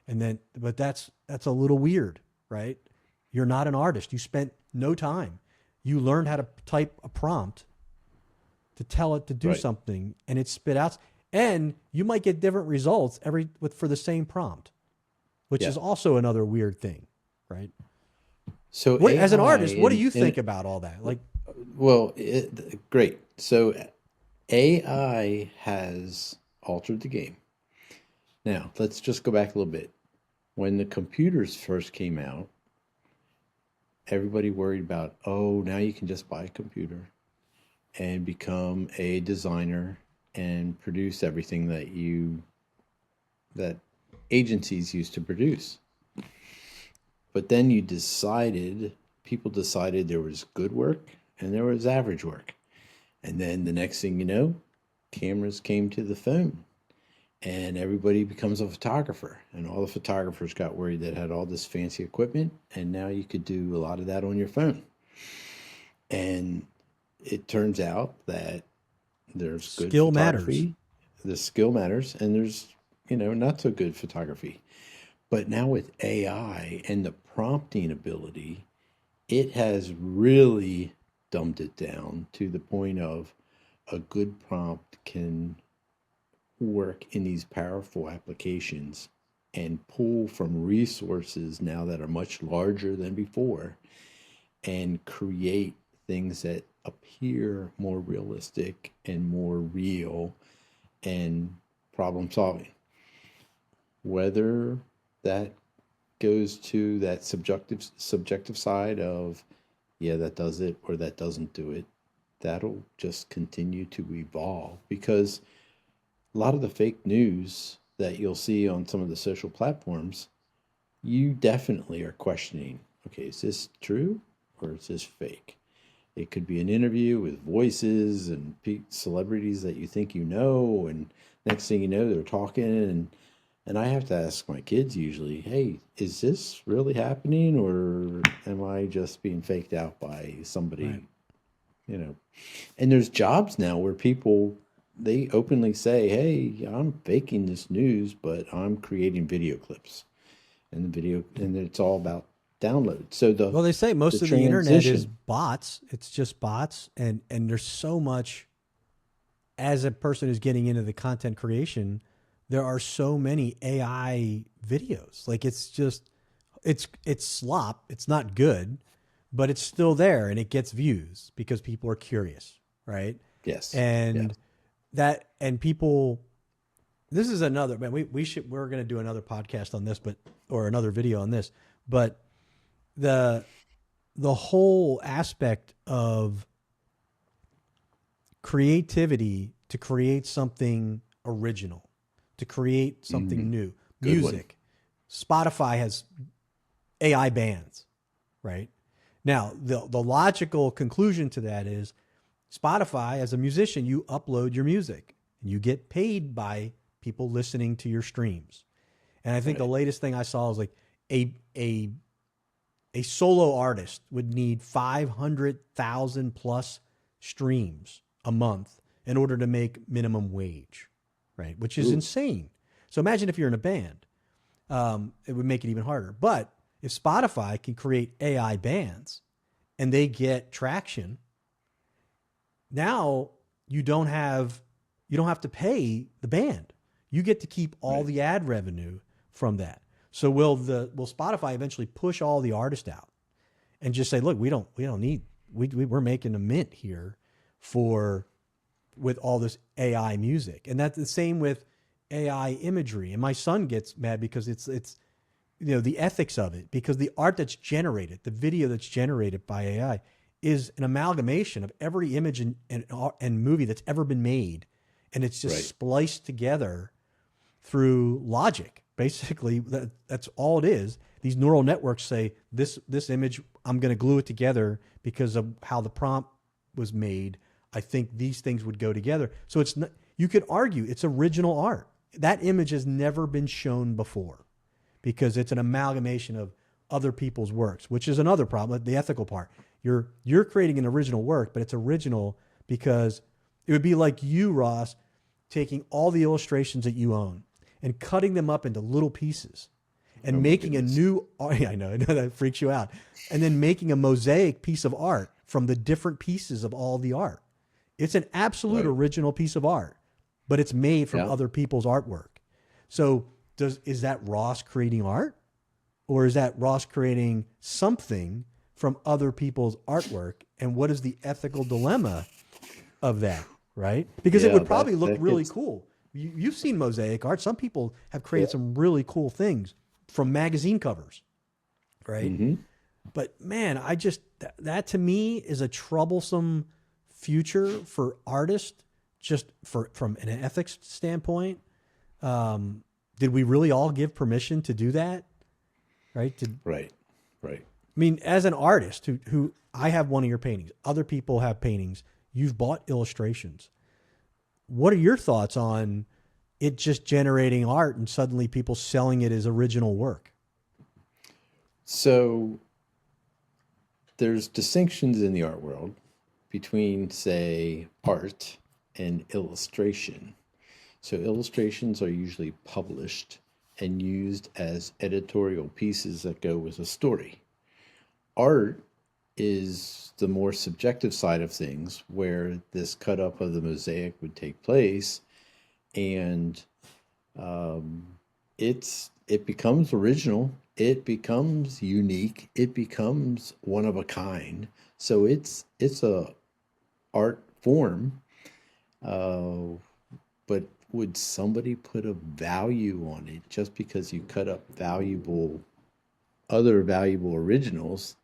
And then, but that's a little weird, right? You're not an artist. You spent no time. You learned how to type a prompt to tell it to do Right. something, and it spit out. And you might get different results for the same prompt, which Yeah. is also another weird thing, right? So As an AI artist, what do you in think about all that? Like, well, great. So AI has altered the game. Now, let's just go back a little bit. When the computers first came out, everybody worried about, oh, now you can just buy a computer and become a designer and produce everything that agencies used to produce. But then people decided there was good work and there was average work. And then the next thing you know, cameras came to the phone and everybody becomes a photographer. And all the photographers got worried that had all this fancy equipment. And now you could do a lot of that on your phone. And it turns out that there's good skill matters. photography, the skill matters, and there's, not so good photography. But now with AI and the prompting ability, it has really dumbed it down to the point of a good prompt can work in these powerful applications and pull from resources now that are much larger than before and create things that appear more realistic and more real and problem solving. Whether that goes to that subjective side of, yeah, that does it or that doesn't do it, that'll just continue to evolve, because a lot of the fake news that you'll see on some of the social platforms, you definitely are questioning, okay, is this true or is this fake? It could be an interview with voices and celebrities that you think you know, and next thing you know, they're talking, and I have to ask my kids usually, hey, is this really happening or am I just being faked out by somebody, Right. you know? And there's jobs now where people, they openly say, hey, I'm faking this news, but I'm creating video clips. And it's all about download. So Well, they say the most of the internet is transition, bots. It's just bots, and there's so much. As a person who's getting into the content creation, there are so many AI videos. Like, it's slop. It's not good, but it's still there and it gets views because people are curious, right? yes, yes. And people. This is another, man. We're going to do another podcast on this, or another video on this, but the whole aspect of creativity to create something original, to create something new. Good one. Music. Spotify has AI bands, right? Now, the logical conclusion to that is Spotify, as a musician, you upload your music and you get paid by people listening to your streams. And I think the Right. latest thing I saw is like a solo artist would need 500,000 plus streams a month in order to make minimum wage, right? Which is Ooh, insane. So imagine if you're in a band, it would make it even harder. But if Spotify can create AI bands and they get traction, now you don't have to pay the band. You get to keep all right. the ad revenue from that. So will Spotify eventually push all the artists out and just say, look, we don't need, we're making a mint here for, with all this AI music. And that's the same with AI imagery. And my son gets mad because it's, the ethics of it, because the art that's generated, the video that's generated by AI is an amalgamation of every image and movie that's ever been made. And it's just spliced together through logic. Basically, that's all it is. These neural networks say this image, I'm going to glue it together because of how the prompt was made. I think these things would go together. So it's not, you could argue it's original art. That image has never been shown before because it's an amalgamation of other people's works, which is another problem, the ethical part. You're creating an original work, but it's original because it would be like you, Ross, taking all the illustrations that you own and cutting them up into little pieces and making a new, I know that freaks you out. And then making a mosaic piece of art from the different pieces of all the art. It's an absolute original piece of art, but it's made from other people's artwork. So is that Ross creating art, or is that Ross creating something from other people's artwork? And what is the ethical dilemma of that, right? Because it would probably look really cool. You've seen mosaic art. Some people have created some really cool things from magazine covers, right? Mm-hmm. But man, that to me is a troublesome future for artists, just from an ethics standpoint. Did we really all give permission to do that? Right. Right. I mean, as an artist who I have one of your paintings, other people have paintings, you've bought illustrations. What are your thoughts on it just generating art and suddenly people selling it as original work? So there's distinctions in the art world between, say, art and illustration. So illustrations are usually published and used as editorial pieces that go with a story. Art is the more subjective side of things, where this cut up of the mosaic would take place, and it becomes original, it becomes unique, it becomes one of a kind. So it's a art form, but would somebody put a value on it just because you cut up other valuable originals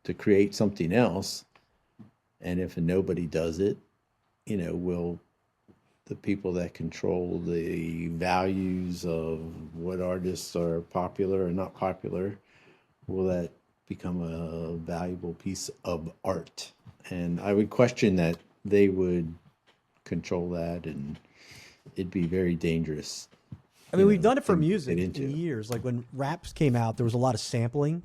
to create something else? And if nobody does it, will the people that control the values of what artists are popular or not popular, will that become a valuable piece of art? And I would question that they would control that, and it'd be very dangerous. I mean, we've done it for music in years. Like when raps came out, there was a lot of sampling,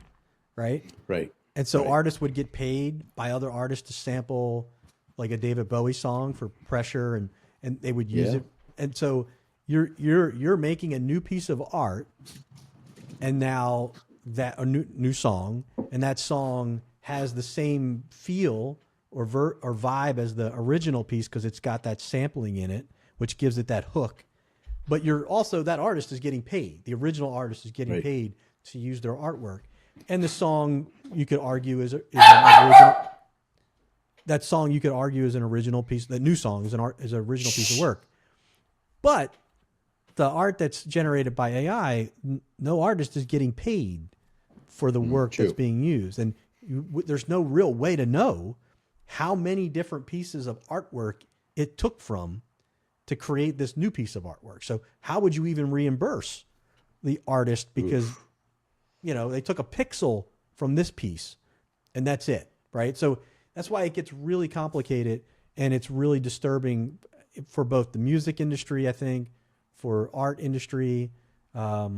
right? Right. And so artists would get paid by other artists to sample like a David Bowie song for pressure, and they would use it. And so you're making a new piece of art, and now that a new song, and that song has the same feel or vibe as the original piece because it's got that sampling in it, which gives it that hook. But you're also, that artist is getting paid. The original artist is getting paid to use their artwork. And the song, you could argue, is an original. That song, you could argue, is an original piece. The new song is an original piece of work. But the art that's generated by AI, no artist is getting paid for the work that's being used. And there's no real way to know how many different pieces of artwork it took from to create this new piece of artwork. So how would you even reimburse the artist? Because, they took a pixel from this piece and that's it, right? So that's why it gets really complicated, and it's really disturbing for both the music industry, I think, for art industry. I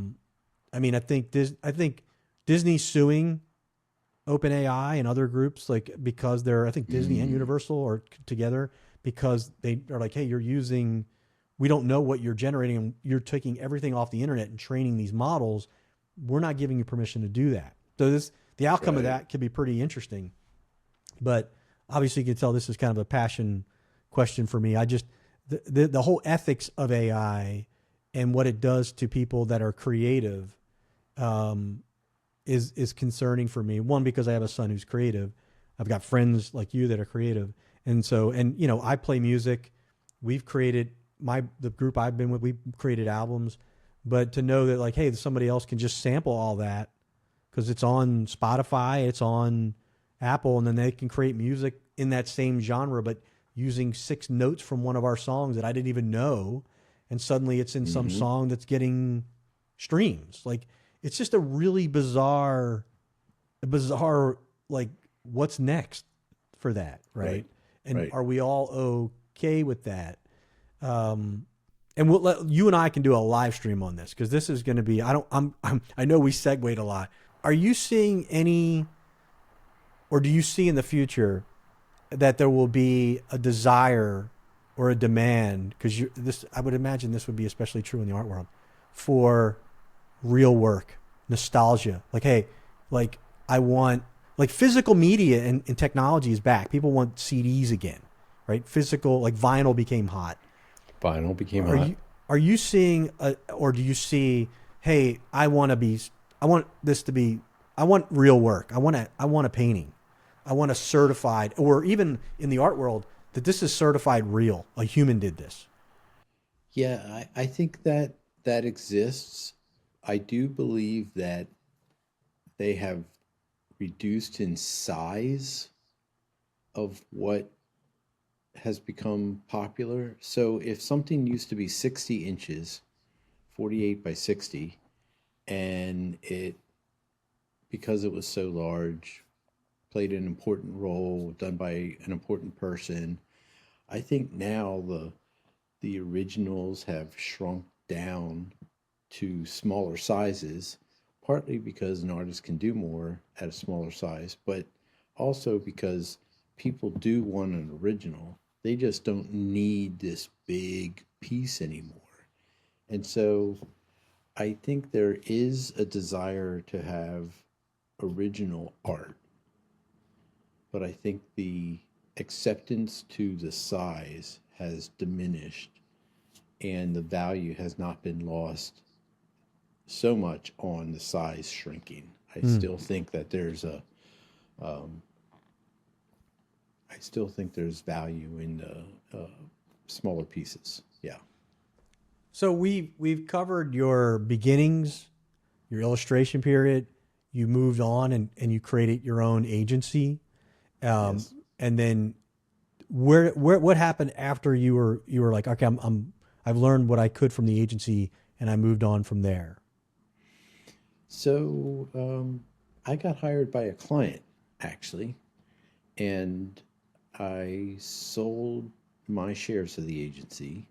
think Disney suing OpenAI and other groups, like, because I think Disney and Universal are together, because they are like, hey, we don't know what you're generating, and you're taking everything off the internet and training these models. We're not giving you permission to do that. So the outcome of that could be pretty interesting. But obviously you can tell this is kind of a passion question for me. The whole ethics of AI and what it does to people that are creative um, is concerning for me. One, because I have a son who's creative. I've got friends like you that are creative, and so, and you know, I play music. We've created the group I've been with. We've created albums, but to know that like, hey, somebody else can just sample all that because it's on Spotify, it's on Apple, and then they can create music in that same genre, but using six notes from one of our songs that I didn't even know, and suddenly it's in some Hmm. song that's getting streams. Like it's just a really bizarre like what's next for that, right? Right. And Right. are we all okay with that? Um, and you and I can do a live stream on this because this is going to be. I don't. I know we segued a lot. Are you seeing any, or do you see in the future that there will be a desire or a demand? Because this, I would imagine, this would be especially true in the art world for real work, nostalgia. Like, hey, like I want like physical media and technology is back. People want CDs again, right? Physical, like vinyl became hot. Vinyl became Are hot. you are you seeing or do you see? Hey, I want this to be. I want real work. I want a painting. I want a certified, or even in the art world, that this is certified real. A human did this. Yeah, I think that that exists. I do believe that they have reduced in size of what has become popular. So if something used to be 60 inches, 48 by 60, and it, because it was so large, played an important role done by an important person, I think now the originals have shrunk down to smaller sizes, partly because an artist can do more at a smaller size, but also because people do want an original. They just don't need this big piece anymore. And so I think there is a desire to have original art, but I think the acceptance to the size has diminished and the value has not been lost so much on the size shrinking. I Hmm. still think that there's I still think there's value in the smaller pieces. Yeah. So we've covered your beginnings, your illustration period. You moved on and you created your own agency. Um, Yes. and then where what happened after you were like, okay, I've learned what I could from the agency and I moved on from there. So I got hired by a client actually, and I sold my shares of the agency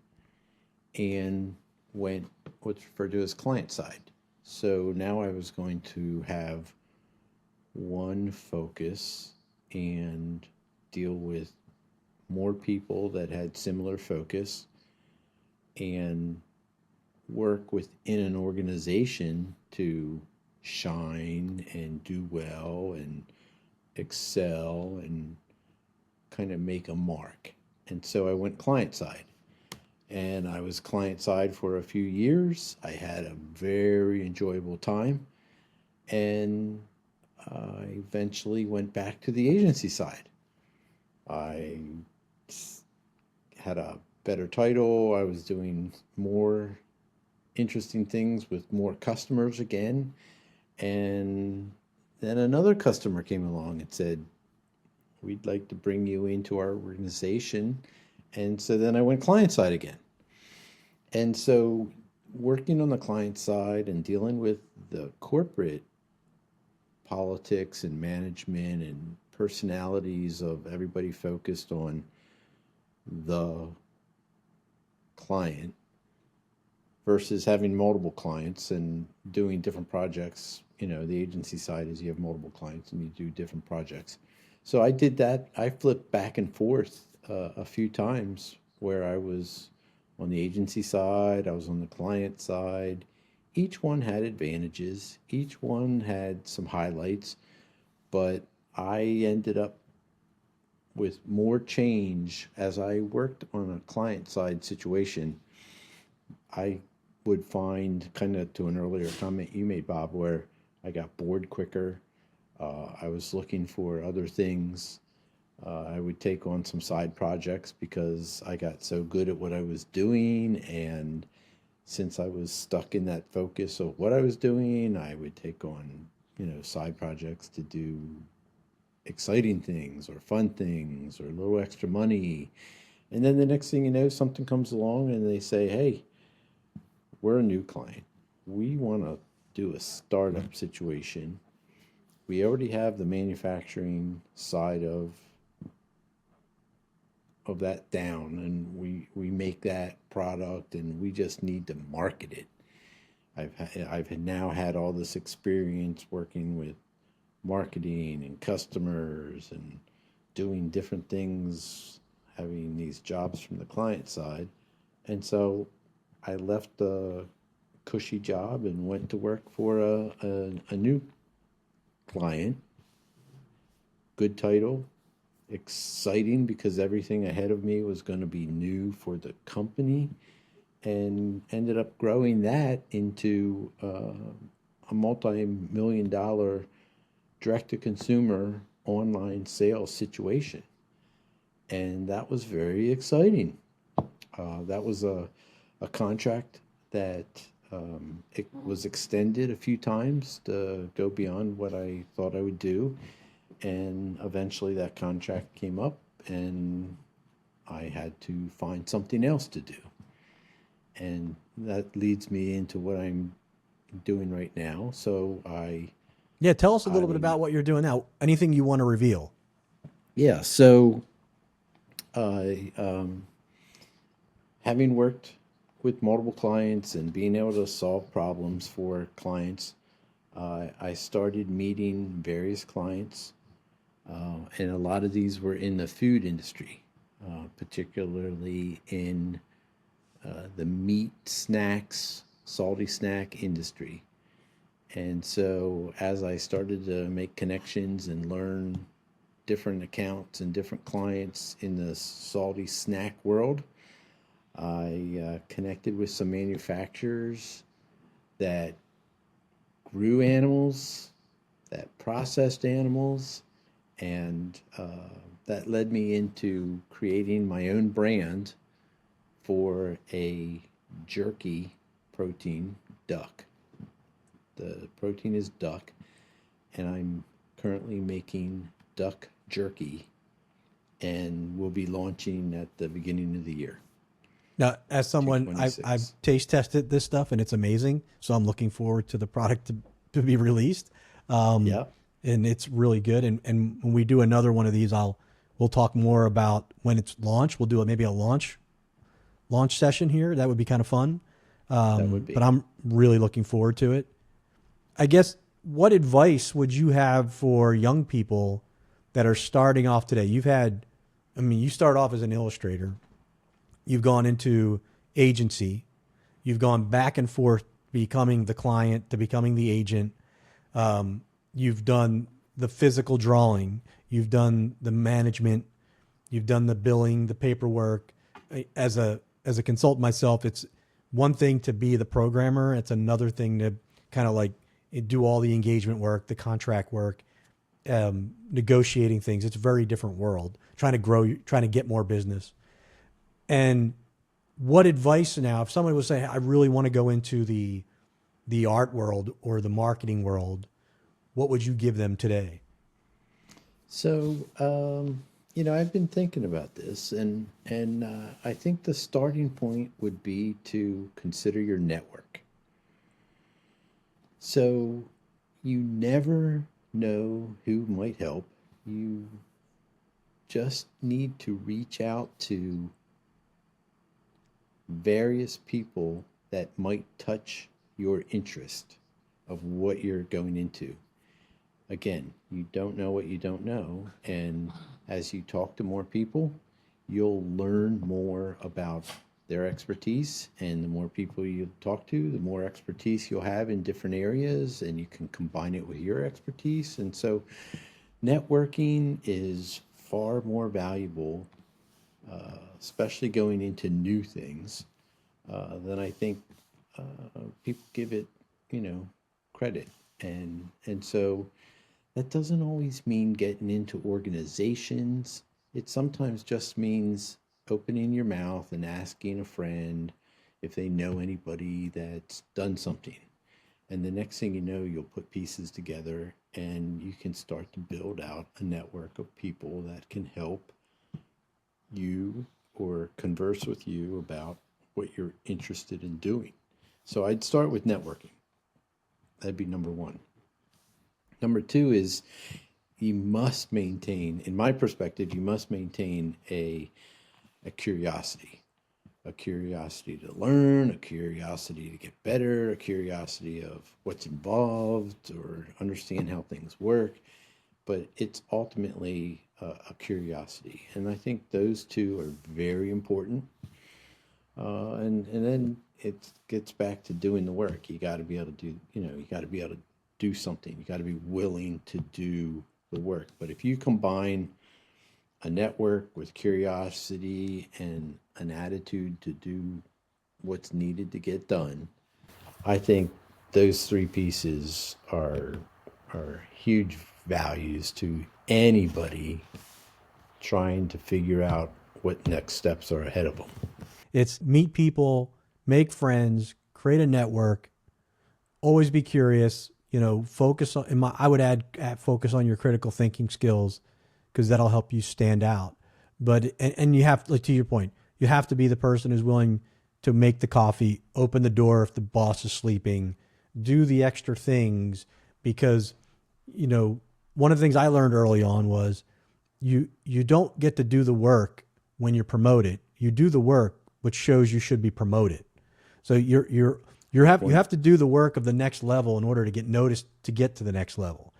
and went what's referred to as client side. So now I was going to have one focus and deal with more people that had similar focus and work within an organization to shine and do well and excel and kind of make a mark. And so I went client side. And I was client side for a few years. I had a very enjoyable time. And I eventually went back to the agency side. I had a better title. I was doing more interesting things with more customers again. And then another customer came along and said, we'd like to bring you into our organization. And so then I went client side again. And so working on the client side and dealing with the corporate politics and management and personalities of everybody focused on the client versus having multiple clients and doing different projects. You know, the agency side is you have multiple clients and you do different projects. So I did that. I flipped back and forth a few times where I was on the agency side, I was on the client side. Each one had advantages, each one had some highlights, but I ended up with more change as I worked on a client side situation. I would find, kind of to an earlier comment you made, Bob, where I got bored quicker. I was looking for other things. I would take on some side projects because I got so good at what I was doing. And since I was stuck in that focus of what I was doing, I would take on, side projects to do exciting things or fun things or a little extra money. And then the next thing you know, something comes along and they say, hey, we're a new client. We want to do a startup situation. We already have the manufacturing side of that down, and we make that product and we just need to market it. I've now had all this experience working with marketing and customers and doing different things, having these jobs from the client side. And so I left the cushy job and went to work for a new client. Good title, exciting because everything ahead of me was going to be new for the company, and ended up growing that into a multi-million dollar direct to consumer online sales situation. And that was very exciting. That was a contract that it was extended a few times to go beyond what I thought I would do. And eventually that contract came up and I had to find something else to do. And that leads me into what I'm doing right now. So Yeah, tell us a little bit I about what you're doing now. Anything you want to reveal? yeah, so I having worked with multiple clients and being able to solve problems for clients, I started meeting various clients, and a lot of these were in the food industry, particularly in the meat snacks, salty snack industry. And so as I started to make connections and learn different accounts and different clients in the salty snack world, I connected with some manufacturers that grew animals, that processed animals, and that led me into creating my own brand for a jerky protein, duck. The protein is duck, and I'm currently making duck jerky, and we'll be launching at the beginning of the year, Now, as someone, I've 2026. taste tested this stuff and it's amazing. So I'm looking forward to the product to be released. Um, Yeah, and it's really good. And when we do another one of these, we'll talk more about when it's launched. We'll do maybe a launch session here. That would be kind of fun. that would But be. I'm really looking forward to it. I guess, what advice would you have for young people that are starting off today? I mean, you start off as an illustrator. You've gone into agency. You've gone back and forth, becoming the client to becoming the agent. You've done the physical drawing. You've done the management. You've done the billing, the paperwork. As a consultant myself, it's one thing to be the programmer. It's another thing to kind of like do all the engagement work, the contract work, negotiating things. It's a very different world. Trying to grow, trying to get more business. And what advice now, if somebody was saying, I really want to go into the art world or the marketing world, what would you give them today? So, I've been thinking about this, and I think the starting point would be to consider your network. So, you never know who might help. You just need to reach out to various people that might touch your interest of what you're going into. Again, you don't know what you don't know. And as you talk to more people, you'll learn more about their expertise. And the more people you talk to, the more expertise you'll have in different areas, and you can combine it with your expertise. And so, networking is far more valuable, especially going into new things, than I think people give it, you know, credit. And so that doesn't always mean getting into organizations. It sometimes just means opening your mouth and asking a friend if they know anybody that's done something. And the next thing you know, you'll put pieces together and you can start to build out a network of people that can help you or converse with you about what you're interested in doing. So I'd start with networking. That'd be number one. Number two is you must maintain, in my perspective, you must maintain a curiosity, a curiosity to learn, a curiosity to get better, a curiosity of what's involved or understand how things work. But it's ultimately a curiosity. And I think those two are very important. And then it gets back to doing the work. You got to be able to do, you got to be able to do something. You got to be willing to do the work. But if you combine a network with curiosity and an attitude to do what's needed to get done, I think those three pieces are huge values to anybody trying to figure out what next steps are ahead of them. It's meet people, make friends, create a network, always be curious, focus on, I would add focus on your critical thinking skills because that'll help you stand out. But, and you have, like, to your point, you have to be the person who's willing to make the coffee, open the door if the boss is sleeping, do the extra things because, one of the things I learned early on was you don't get to do the work when you're promoted. You do the work which shows you should be promoted. So you have to do the work of the next level in order to get noticed to get to the next level.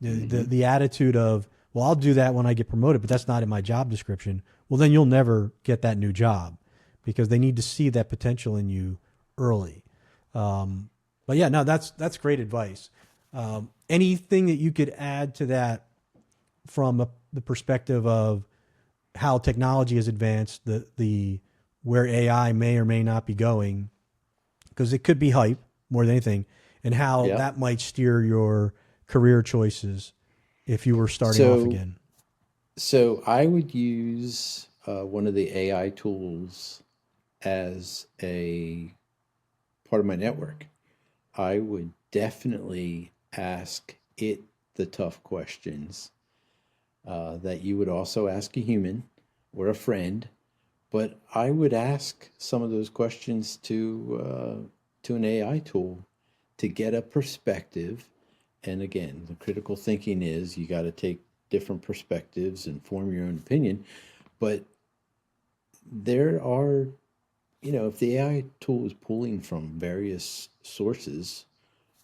The attitude of, well, I'll do that when I get promoted, but that's not in my job description. Well, then you'll never get that new job because they need to see that potential in you early. But yeah, no, that's great advice. Anything that you could add to that from the perspective of how technology has advanced, the where AI may or may not be going, because it could be hype more than anything, and how Yeah. that might steer your career choices if you were starting off So, again. so I would use one of the AI tools as a part of my network. I would definitely ask it the tough questions that you would also ask a human or a friend. But I would ask some of those questions to an AI tool to get a perspective. And again, the critical thinking is you got to take different perspectives and form your own opinion. But there are, if the AI tool is pulling from various sources,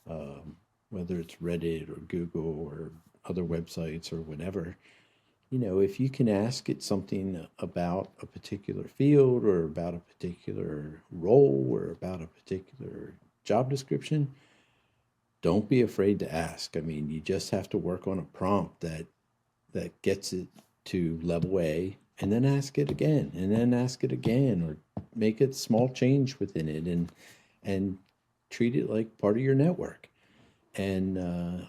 whether it's Reddit or Google or other websites or whatever, if you can ask it something about a particular field or about a particular role or about a particular job description, don't be afraid to ask. I mean, you just have to work on a prompt that gets it to level A and then ask it again and then ask it again or make a small change within it and treat it like part of your network. And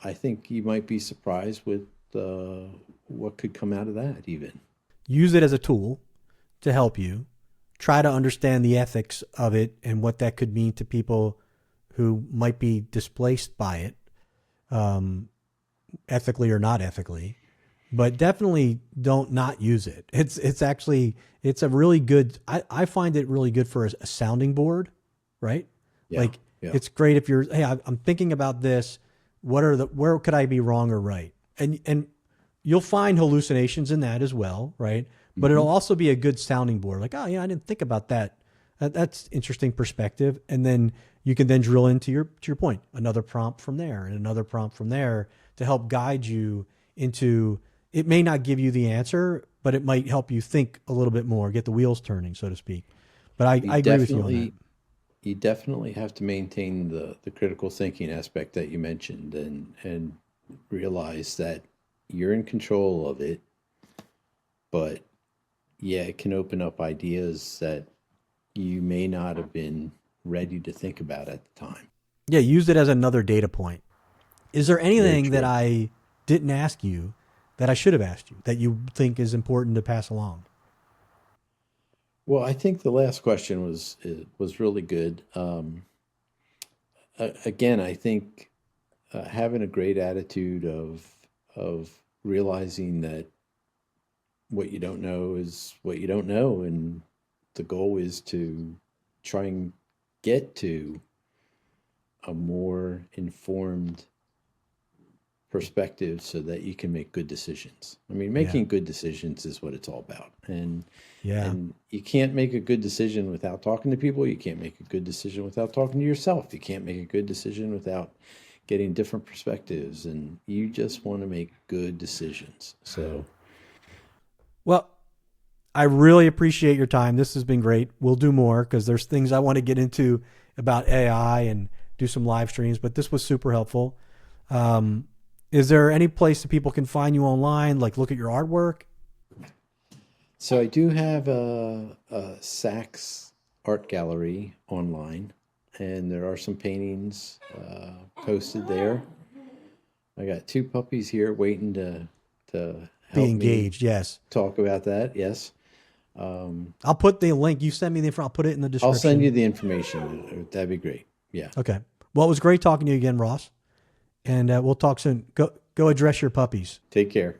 I think you might be surprised with what could come out of that, even. Use it as a tool to help you. Try to understand the ethics of it and what that could mean to people who might be displaced by it, um, ethically or not ethically. But definitely don't not use it. It's a really good. I find it really good for a sounding board, right? Yeah, Like yeah. it's great if you're, hey, I'm thinking about this. Where could I be wrong or right? And you'll find hallucinations in that as well, right? But Hmm. it'll also be a good sounding board. Like, oh yeah, I didn't think about that. That's interesting perspective. And then you can then drill into your point, another prompt from there and another prompt from there to help guide you into. It may not give you the answer, but it might help you think a little bit more, get the wheels turning, so to speak. But You I agree with you on that. definitely you definitely have to maintain the critical thinking aspect that you mentioned and realize that you're in control of it, but yeah, it can open up ideas that you may not have been ready to think about at the time. Yeah, use it as another data point. Is there Very anything that true. I didn't ask you that I should have asked you that you think is important to pass along? Well, I think the last question was really good. Again, I think having a great attitude of realizing that what you don't know is what you don't know, and the goal is to try and get to a more informed perspective so that you can make good decisions. I mean, Yeah. making good decisions is what it's all about. Yeah. And you can't make a good decision without talking to people. You can't make a good decision without talking to yourself. You can't make a good decision without getting different perspectives, and you just want to make good decisions. So, Well, I really appreciate your time. This has been great. We'll do more because there's things I want to get into about AI and do some live streams, but this was super helpful. Um, is there any place that people can find you online, like look at your artwork? so I do have a Saks art gallery online, and there are some paintings posted there. I got two puppies here waiting to Be help me engaged. Yes. talk about that. Yes. I'll put the link. You send me the info. I'll put it in the I'll send you description. the information. That'd be great. Yeah. Okay. Well, it was great talking to you again, Ross. And we'll talk soon. Go address your puppies. Take care.